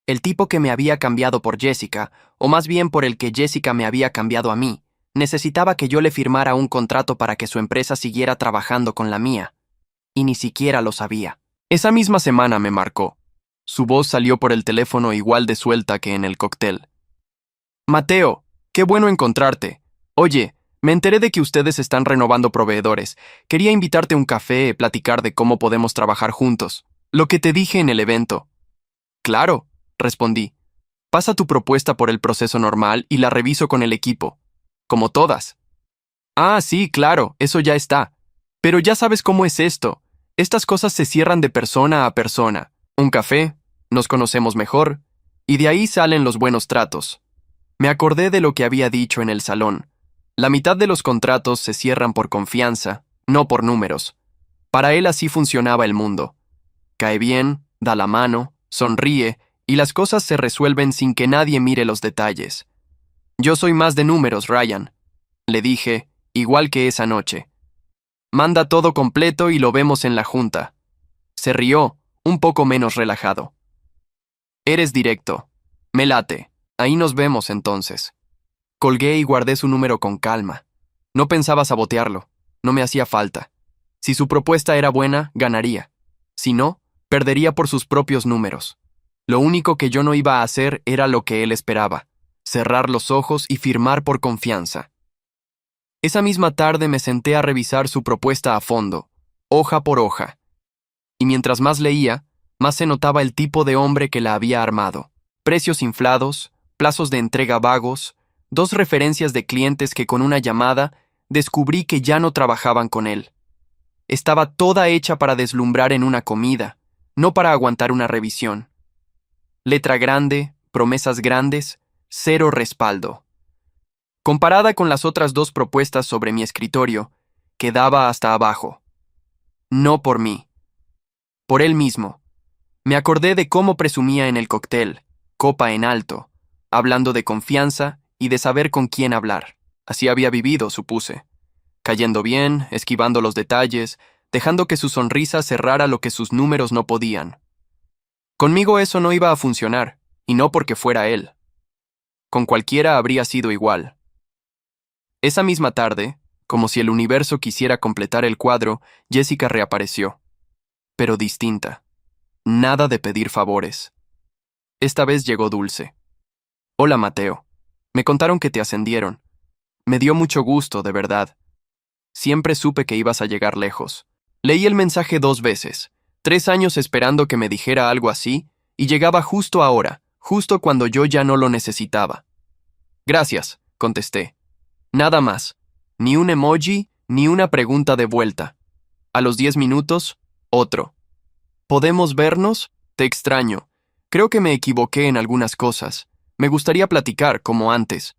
El tipo que me había cambiado por Jessica, o más bien por el que Jessica me había cambiado a mí, necesitaba que yo le firmara un contrato para que su empresa siguiera trabajando con la mía. Y ni siquiera lo sabía. Esa misma semana me marcó. Su voz salió por el teléfono igual de suelta que en el cóctel. Mateo, qué bueno encontrarte. Oye, me enteré de que ustedes están renovando proveedores. Quería invitarte a un café, platicar de cómo podemos trabajar juntos. Lo que te dije en el evento. Claro, respondí. Pasa tu propuesta por el proceso normal y la reviso con el equipo. Como todas. Ah, sí, claro, eso ya está. Pero ya sabes cómo es esto. Estas cosas se cierran de persona a persona. Un café, nos conocemos mejor, y de ahí salen los buenos tratos. Me acordé de lo que había dicho en el salón. La mitad de los contratos se cierran por confianza, no por números. Para él así funcionaba el mundo. Cae bien, da la mano, sonríe, y las cosas se resuelven sin que nadie mire los detalles. Yo soy más de números, Ryan, le dije, igual que esa noche. Manda todo completo y lo vemos en la junta. Se rió, un poco menos relajado. Eres directo. Me late. Ahí nos vemos entonces. Colgué y guardé su número con calma. No pensaba sabotearlo. No me hacía falta. Si su propuesta era buena, ganaría. Si no, perdería por sus propios números. Lo único que yo no iba a hacer era lo que él esperaba: cerrar los ojos y firmar por confianza. Esa misma tarde me senté a revisar su propuesta a fondo, hoja por hoja. Y mientras más leía, más se notaba el tipo de hombre que la había armado. Precios inflados, plazos de entrega vagos, 2 referencias de clientes que con una llamada descubrí que ya no trabajaban con él. Estaba toda hecha para deslumbrar en una comida, no para aguantar una revisión. Letra grande, promesas grandes, 0 respaldo. Comparada con las otras 2 propuestas sobre mi escritorio, quedaba hasta abajo. No por mí. Por él mismo. Me acordé de cómo presumía en el cóctel, copa en alto, hablando de confianza y de saber con quién hablar. Así había vivido, supuse. Cayendo bien, esquivando los detalles, dejando que su sonrisa cerrara lo que sus números no podían. Conmigo eso no iba a funcionar, y no porque fuera él. Con cualquiera habría sido igual. Esa misma tarde, como si el universo quisiera completar el cuadro, Jessica reapareció. Pero distinta. Nada de pedir favores. Esta vez llegó dulce. Hola, Mateo. Me contaron que te ascendieron. Me dio mucho gusto, de verdad. Siempre supe que ibas a llegar lejos. Leí el mensaje 2 veces, 3 años esperando que me dijera algo así, y llegaba justo ahora, justo cuando yo ya no lo necesitaba. Gracias, contesté. Nada más. Ni un emoji, ni una pregunta de vuelta. A los 10 minutos, otro. ¿Podemos vernos? Te extraño. Creo que me equivoqué en algunas cosas. Me gustaría platicar, como antes.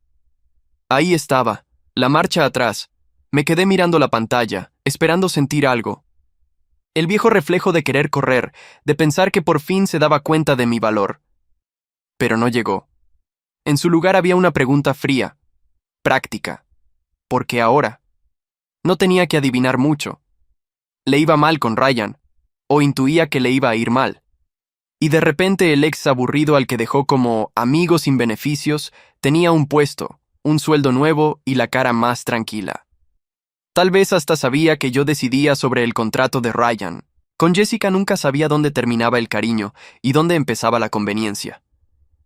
Ahí estaba, la marcha atrás. Me quedé mirando la pantalla, esperando sentir algo. El viejo reflejo de querer correr, de pensar que por fin se daba cuenta de mi valor. Pero no llegó. En su lugar había una pregunta fría, práctica. ¿Por qué ahora? No tenía que adivinar mucho. Le iba mal con Ryan, o intuía que le iba a ir mal. Y de repente el ex aburrido al que dejó como amigo sin beneficios tenía un puesto, un sueldo nuevo y la cara más tranquila. Tal vez hasta sabía que yo decidía sobre el contrato de Ryan. Con Jessica nunca sabía dónde terminaba el cariño y dónde empezaba la conveniencia.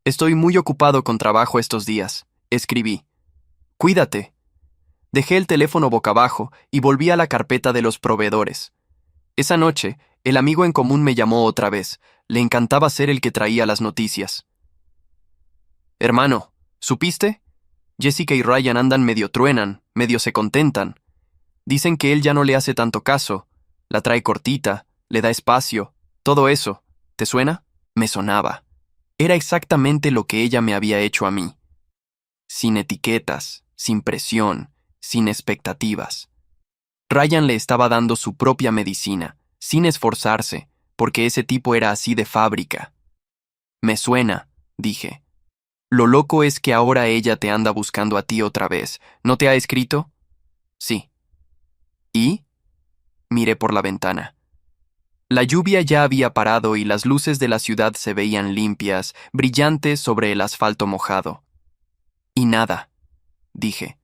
Estoy muy ocupado con trabajo estos días, escribí. Cuídate. Dejé el teléfono boca abajo y volví a la carpeta de los proveedores. Esa noche, el amigo en común me llamó otra vez. Le encantaba ser el que traía las noticias. Hermano, ¿supiste? Jessica y Ryan andan medio truenan, medio se contentan. Dicen que él ya no le hace tanto caso, la trae cortita, le da espacio, todo eso. ¿Te suena? Me sonaba. Era exactamente lo que ella me había hecho a mí. Sin etiquetas, sin presión, sin expectativas. Ryan le estaba dando su propia medicina, sin esforzarse, porque ese tipo era así de fábrica. Me suena, dije. Lo loco es que ahora ella te anda buscando a ti otra vez. ¿No te ha escrito? Sí. ¿Y? Miré por la ventana. La lluvia ya había parado y las luces de la ciudad se veían limpias, brillantes sobre el asfalto mojado. Y nada, dije.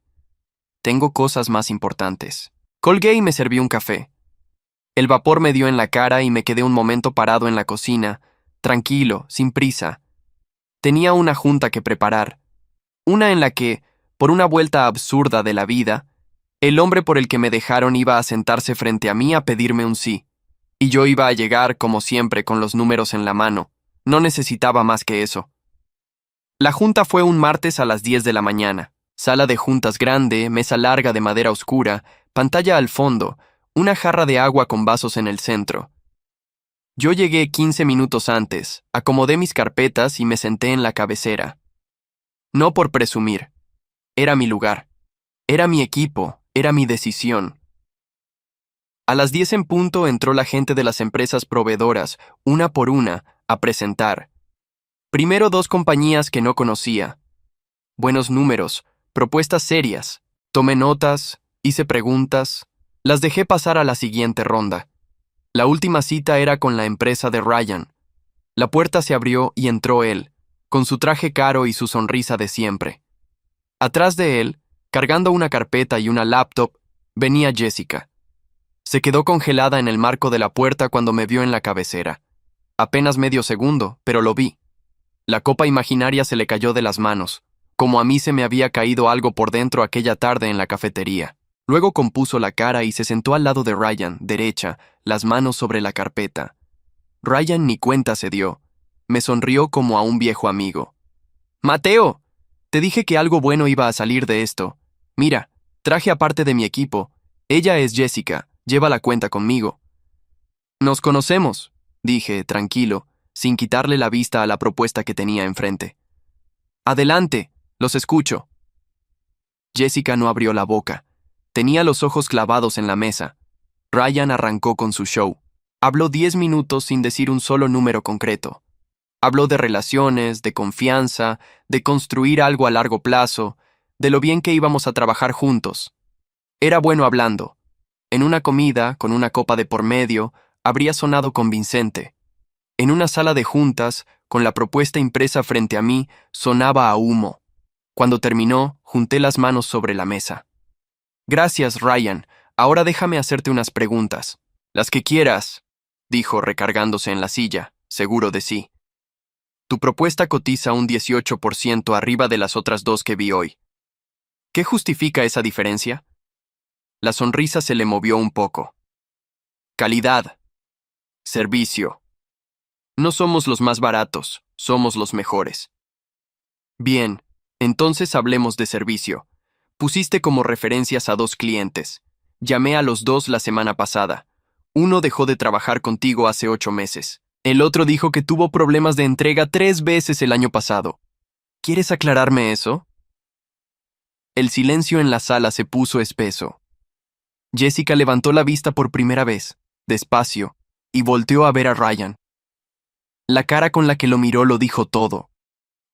Tengo cosas más importantes. Colgué y me serví un café. El vapor me dio en la cara y me quedé un momento parado en la cocina, tranquilo, sin prisa. Tenía una junta que preparar. Una en la que, por una vuelta absurda de la vida, el hombre por el que me dejaron iba a sentarse frente a mí a pedirme un sí. Y yo iba a llegar, como siempre, con los números en la mano. No necesitaba más que eso. La junta fue un martes a las 10 de la mañana. Sala de juntas grande, mesa larga de madera oscura, pantalla al fondo, una jarra de agua con vasos en el centro. Yo llegué 15 minutos antes, acomodé mis carpetas y me senté en la cabecera. No por presumir. Era mi lugar. Era mi equipo. Era mi decisión. A las 10 en punto entró la gente de las empresas proveedoras, una por una, a presentar. Primero 2 compañías que no conocía. Buenos números, propuestas serias. Tomé notas, hice preguntas, las dejé pasar a la siguiente ronda. La última cita era con la empresa de Ryan. La puerta se abrió y entró él, con su traje caro y su sonrisa de siempre. Atrás de él, cargando una carpeta y una laptop, venía Jessica. Se quedó congelada en el marco de la puerta cuando me vio en la cabecera. Apenas medio segundo, pero lo vi. La copa imaginaria se le cayó de las manos, como a mí se me había caído algo por dentro aquella tarde en la cafetería. Luego compuso la cara y se sentó al lado de Ryan, derecha, las manos sobre la carpeta. Ryan ni cuenta se dio. Me sonrió como a un viejo amigo. «Mateo, te dije que algo bueno iba a salir de esto. Mira, traje a parte de mi equipo. Ella es Jessica, lleva la cuenta conmigo». «Nos conocemos», dije, tranquilo, sin quitarle la vista a la propuesta que tenía enfrente. «Adelante, los escucho». Jessica no abrió la boca. Tenía los ojos clavados en la mesa. Ryan arrancó con su show. Habló 10 minutos sin decir un solo número concreto. Habló de relaciones, de confianza, de construir algo a largo plazo, de lo bien que íbamos a trabajar juntos. Era bueno hablando. En una comida, con una copa de por medio, habría sonado convincente. En una sala de juntas, con la propuesta impresa frente a mí, sonaba a humo. Cuando terminó, junté las manos sobre la mesa. «Gracias, Ryan. Ahora déjame hacerte unas preguntas. Las que quieras», dijo recargándose en la silla, seguro de sí. «Tu propuesta cotiza un 18% arriba de las otras dos que vi hoy. ¿Qué justifica esa diferencia?» La sonrisa se le movió un poco. «Calidad. Servicio. No somos los más baratos, somos los mejores». «Bien, entonces hablemos de servicio. Pusiste como referencias a 2 clientes. Llamé a los 2 la semana pasada. Uno dejó de trabajar contigo hace 8 meses. El otro dijo que tuvo problemas de entrega 3 veces el año pasado. ¿Quieres aclararme eso?» El silencio en la sala se puso espeso. Jessica levantó la vista por primera vez, despacio, y volteó a ver a Ryan. La cara con la que lo miró lo dijo todo.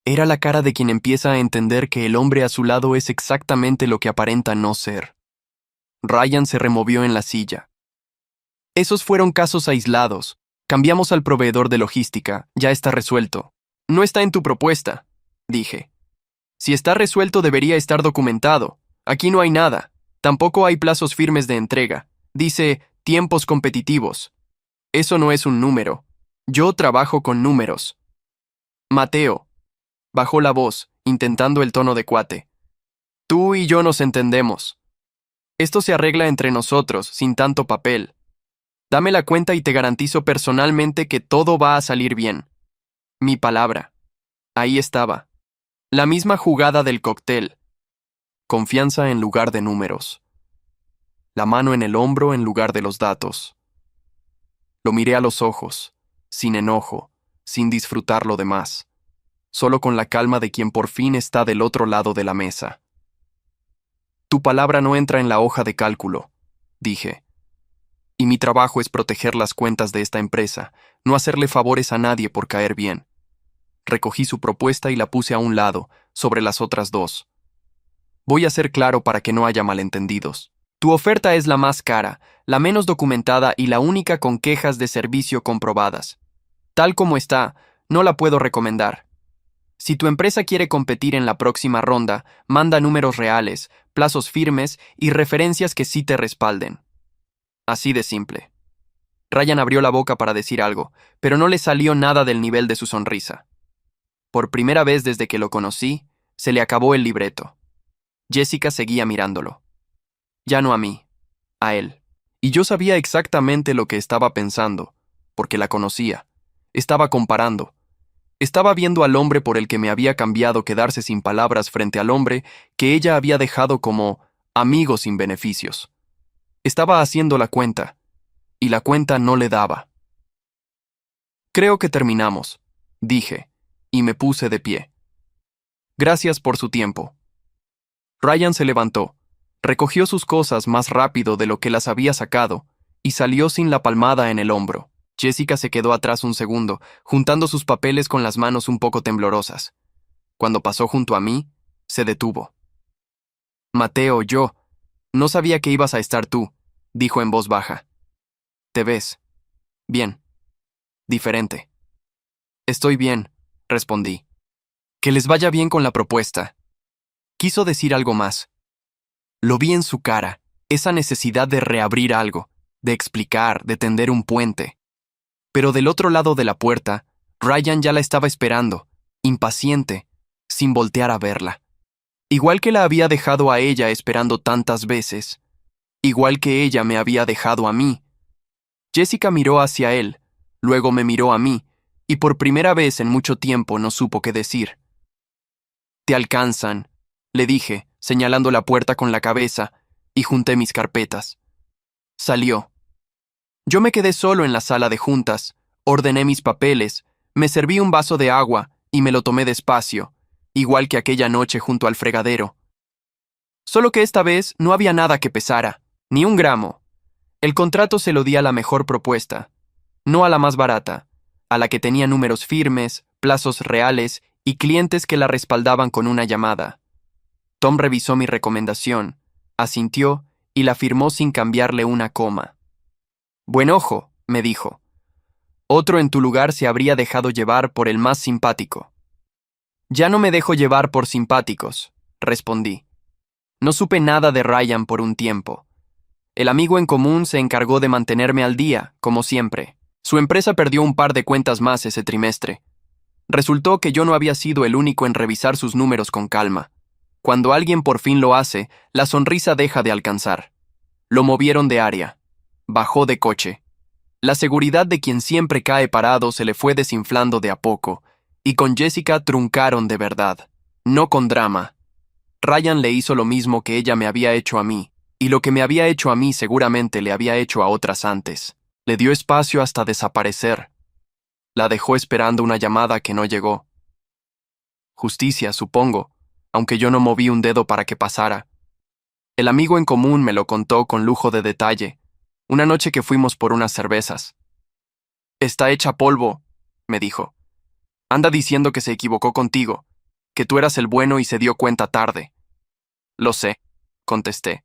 Era la cara de quien empieza a entender que el hombre a su lado es exactamente lo que aparenta no ser. Ryan se removió en la silla. «Esos fueron casos aislados. Cambiamos al proveedor de logística, ya está resuelto. No está en tu propuesta», dije. «Si está resuelto debería estar documentado. Aquí no hay nada. Tampoco hay plazos firmes de entrega. Dice tiempos competitivos. Eso no es un número. Yo trabajo con números». «Mateo», bajó la voz, intentando el tono de cuate. «Tú y yo nos entendemos. Esto se arregla entre nosotros, sin tanto papel. Dame la cuenta y te garantizo personalmente que todo va a salir bien. Mi palabra». Ahí estaba. La misma jugada del cóctel. Confianza en lugar de números. La mano en el hombro en lugar de los datos. Lo miré a los ojos, sin enojo, sin disfrutar lo demás, solo con la calma de quien por fin está del otro lado de la mesa. «Tu palabra no entra en la hoja de cálculo», dije. «Y mi trabajo es proteger las cuentas de esta empresa, no hacerle favores a nadie por caer bien». Recogí su propuesta y la puse a un lado, sobre las otras 2. «Voy a ser claro para que no haya malentendidos. Tu oferta es la más cara, la menos documentada y la única con quejas de servicio comprobadas. Tal como está, no la puedo recomendar. Si tu empresa quiere competir en la próxima ronda, manda números reales, plazos firmes y referencias que sí te respalden». Así de simple. Ryan abrió la boca para decir algo, pero no le salió nada del nivel de su sonrisa. Por primera vez desde que lo conocí, se le acabó el libreto. Jessica seguía mirándolo. Ya no a mí, a él. Y yo sabía exactamente lo que estaba pensando, porque la conocía. Estaba comparando. Estaba viendo al hombre por el que me había cambiado quedarse sin palabras frente al hombre que ella había dejado como amigo sin beneficios. Estaba haciendo la cuenta, y la cuenta no le daba. «Creo que terminamos», dije, y me puse de pie. «Gracias por su tiempo». Ryan se levantó, recogió sus cosas más rápido de lo que las había sacado, y salió sin la palmada en el hombro. Jessica se quedó atrás un segundo, juntando sus papeles con las manos un poco temblorosas. Cuando pasó junto a mí, se detuvo. «Mateo, yo. No sabía que ibas a estar tú», dijo en voz baja. «¿Te ves? Bien. Diferente». «Estoy bien», respondí. «Que les vaya bien con la propuesta». Quiso decir algo más. Lo vi en su cara, esa necesidad de reabrir algo, de explicar, de tender un puente. Pero del otro lado de la puerta, Ryan ya la estaba esperando, impaciente, sin voltear a verla. Igual que la había dejado a ella esperando tantas veces, igual que ella me había dejado a mí. Jessica miró hacia él, Luego me miró a mí, y por primera vez en mucho tiempo no supo qué decir. «Te alcanzan», le dije, señalando la puerta con la cabeza, y junté mis carpetas. Salió. Yo me quedé solo en la sala de juntas, ordené mis papeles, me serví un vaso de agua y me lo tomé despacio, igual que aquella noche junto al fregadero. Solo que esta vez no había nada que pesara, ni un gramo. El contrato se lo di a la mejor propuesta, no a la más barata, a la que tenía números firmes, plazos reales y clientes que la respaldaban con una llamada. Tom revisó mi recomendación, asintió y la firmó sin cambiarle una coma. «Buen ojo», me dijo. «Otro en tu lugar se habría dejado llevar por el más simpático». «Ya no me dejo llevar por simpáticos», respondí. No supe nada de Ryan por un tiempo. El amigo en común se encargó de mantenerme al día, como siempre. Su empresa perdió un par de cuentas más ese trimestre. Resultó que yo no había sido el único en revisar sus números con calma. Cuando alguien por fin lo hace, la sonrisa deja de alcanzar. Lo movieron de área. Bajó de coche. La seguridad de quien siempre cae parado se le fue desinflando de a poco, y con Jessica truncaron de verdad, no con drama. Ryan le hizo lo mismo que ella me había hecho a mí, y lo que me había hecho a mí seguramente le había hecho a otras antes. Le dio espacio hasta desaparecer. La dejó esperando una llamada que no llegó. Justicia, supongo, aunque yo no moví un dedo para que pasara. El amigo en común me lo contó con lujo de detalle, una noche que fuimos por unas cervezas. «Está hecha polvo», me dijo. «Anda diciendo que se equivocó contigo, que tú eras el bueno y se dio cuenta tarde». «Lo sé», contesté.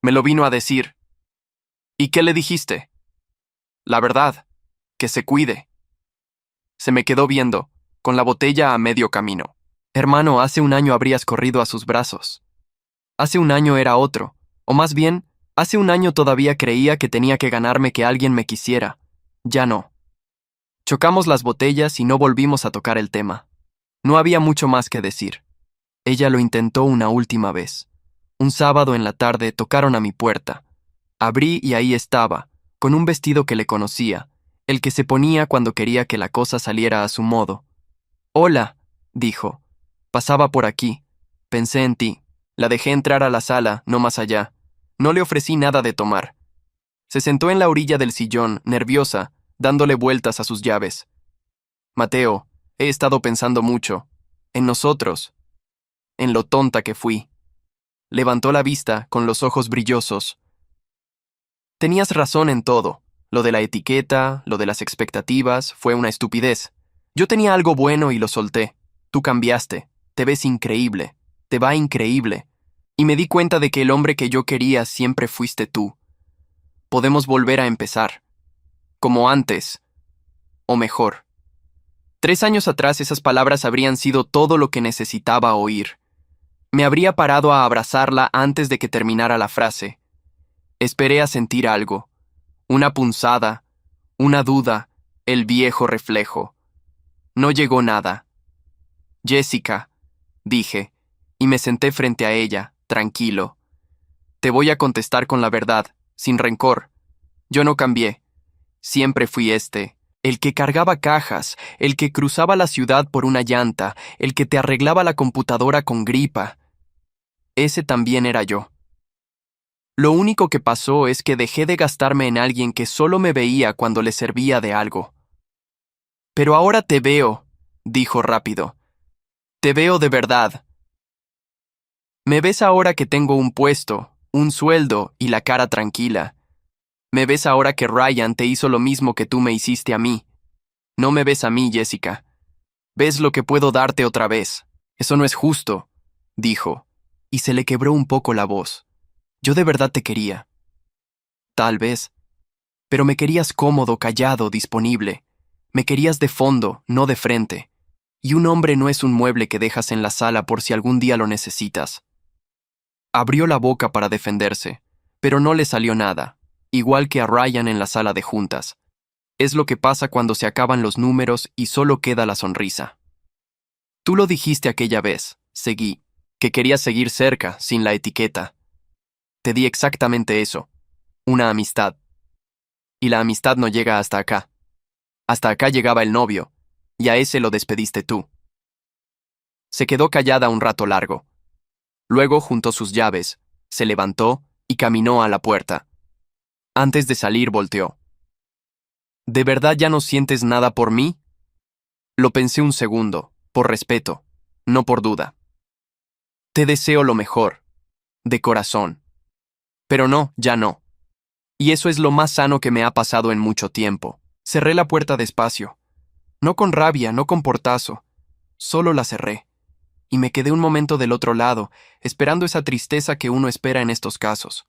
«Me lo vino a decir». «¿Y qué le dijiste?» «La verdad, que se cuide». Se me quedó viendo, con la botella a medio camino. «Hermano, hace un año habrías corrido a sus brazos. Hace un año era otro, o más bien, hace un año todavía creía que tenía que ganarme que alguien me quisiera. Ya no». Chocamos las botellas y no volvimos a tocar el tema. No había mucho más que decir. Ella lo intentó una última vez. Un sábado en la tarde tocaron a mi puerta. Abrí y ahí estaba, con un vestido que le conocía, el que se ponía cuando quería que la cosa saliera a su modo. «Hola», dijo. «Pasaba por aquí. Pensé en ti. La dejé entrar a la sala, no más allá. No le ofrecí nada de tomar». Se sentó en la orilla del sillón, nerviosa, dándole vueltas a sus llaves. «Mateo, he estado pensando mucho. En nosotros. En lo tonta que fui». Levantó la vista, con los ojos brillosos. «Tenías razón en todo. Lo de la etiqueta, lo de las expectativas, fue una estupidez. Yo tenía algo bueno y lo solté. Tú cambiaste. Te ves increíble. Te va increíble. Y me di cuenta de que el hombre que yo quería siempre fuiste tú. Podemos volver a empezar. Como antes. O mejor». 3 años atrás esas palabras habrían sido todo lo que necesitaba oír. Me habría parado a abrazarla antes de que terminara la frase. Esperé a sentir algo. Una punzada, una duda, el viejo reflejo. No llegó nada. «Jessica», dije, y me senté frente a ella, tranquilo. «Te voy a contestar con la verdad, sin rencor. Yo no cambié. Siempre fui el que cargaba cajas, el que cruzaba la ciudad por una llanta, el que te arreglaba la computadora con gripa. Ese también era yo. Lo único que pasó es que dejé de gastarme en alguien que solo me veía cuando le servía de algo». «Pero ahora te veo», dijo rápido. «Te veo de verdad. Me ves ahora que tengo un puesto, un sueldo y la cara tranquila. Me ves ahora que Ryan te hizo lo mismo que tú me hiciste a mí. No me ves a mí, Jessica. Ves lo que puedo darte otra vez. Eso no es justo», dijo, y se le quebró un poco la voz. «Yo de verdad te quería». «Tal vez. Pero me querías cómodo, callado, disponible. Me querías de fondo, no de frente. Y un hombre no es un mueble que dejas en la sala por si algún día lo necesitas». Abrió la boca para defenderse, pero no le salió nada, igual que a Ryan en la sala de juntas. Es lo que pasa cuando se acaban los números y solo queda la sonrisa. «Tú lo dijiste aquella vez», seguí, «que querías seguir cerca, sin la etiqueta. Te di exactamente eso, una amistad. Y la amistad no llega hasta acá». Hasta acá llegaba el novio, y a ese lo despediste tú. Se quedó callada un rato largo. Luego juntó sus llaves, se levantó y caminó a la puerta. Antes de salir volteó. ¿De verdad ya no sientes nada por mí? Lo pensé un segundo, por respeto, no por duda. Te deseo lo mejor, de corazón. Pero no, ya no. Y eso es lo más sano que me ha pasado en mucho tiempo. Cerré la puerta despacio. No con rabia, no con portazo. Solo la cerré. Y me quedé un momento del otro lado, esperando esa tristeza que uno espera en estos casos.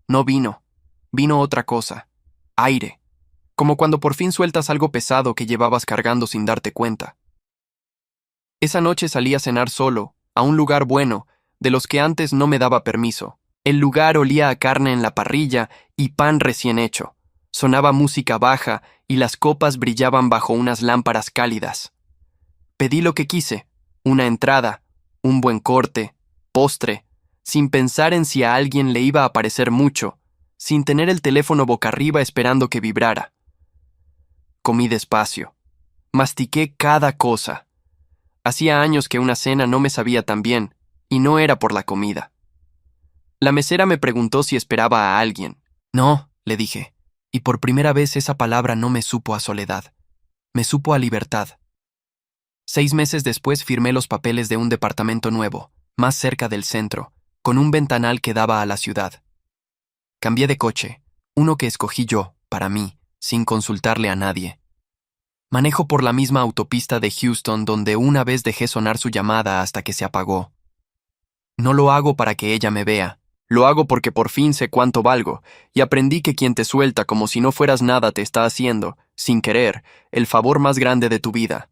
No vino. Vino otra cosa. Aire. Como cuando por fin sueltas algo pesado que llevabas cargando sin darte cuenta. Esa noche salí a cenar solo, a un lugar bueno, de los que antes no me daba permiso. El lugar olía a carne en la parrilla y pan recién hecho. Sonaba música baja y las copas brillaban bajo unas lámparas cálidas. Pedí lo que quise, una entrada, un buen corte, postre, sin pensar en si a alguien le iba a parecer mucho, sin tener el teléfono boca arriba esperando que vibrara. Comí despacio. Mastiqué cada cosa. Hacía años que una cena no me sabía tan bien, y no era por la comida. La mesera me preguntó si esperaba a alguien. No, le dije, y por primera vez esa palabra no me supo a soledad, me supo a libertad. 6 meses después firmé los papeles de un departamento nuevo, más cerca del centro, con un ventanal que daba a la ciudad. Cambié de coche, uno que escogí yo, para mí, sin consultarle a nadie. Manejo por la misma autopista de Houston donde una vez dejé sonar su llamada hasta que se apagó. No lo hago para que ella me vea, lo hago porque por fin sé cuánto valgo, y aprendí que quien te suelta como si no fueras nada te está haciendo, sin querer, el favor más grande de tu vida.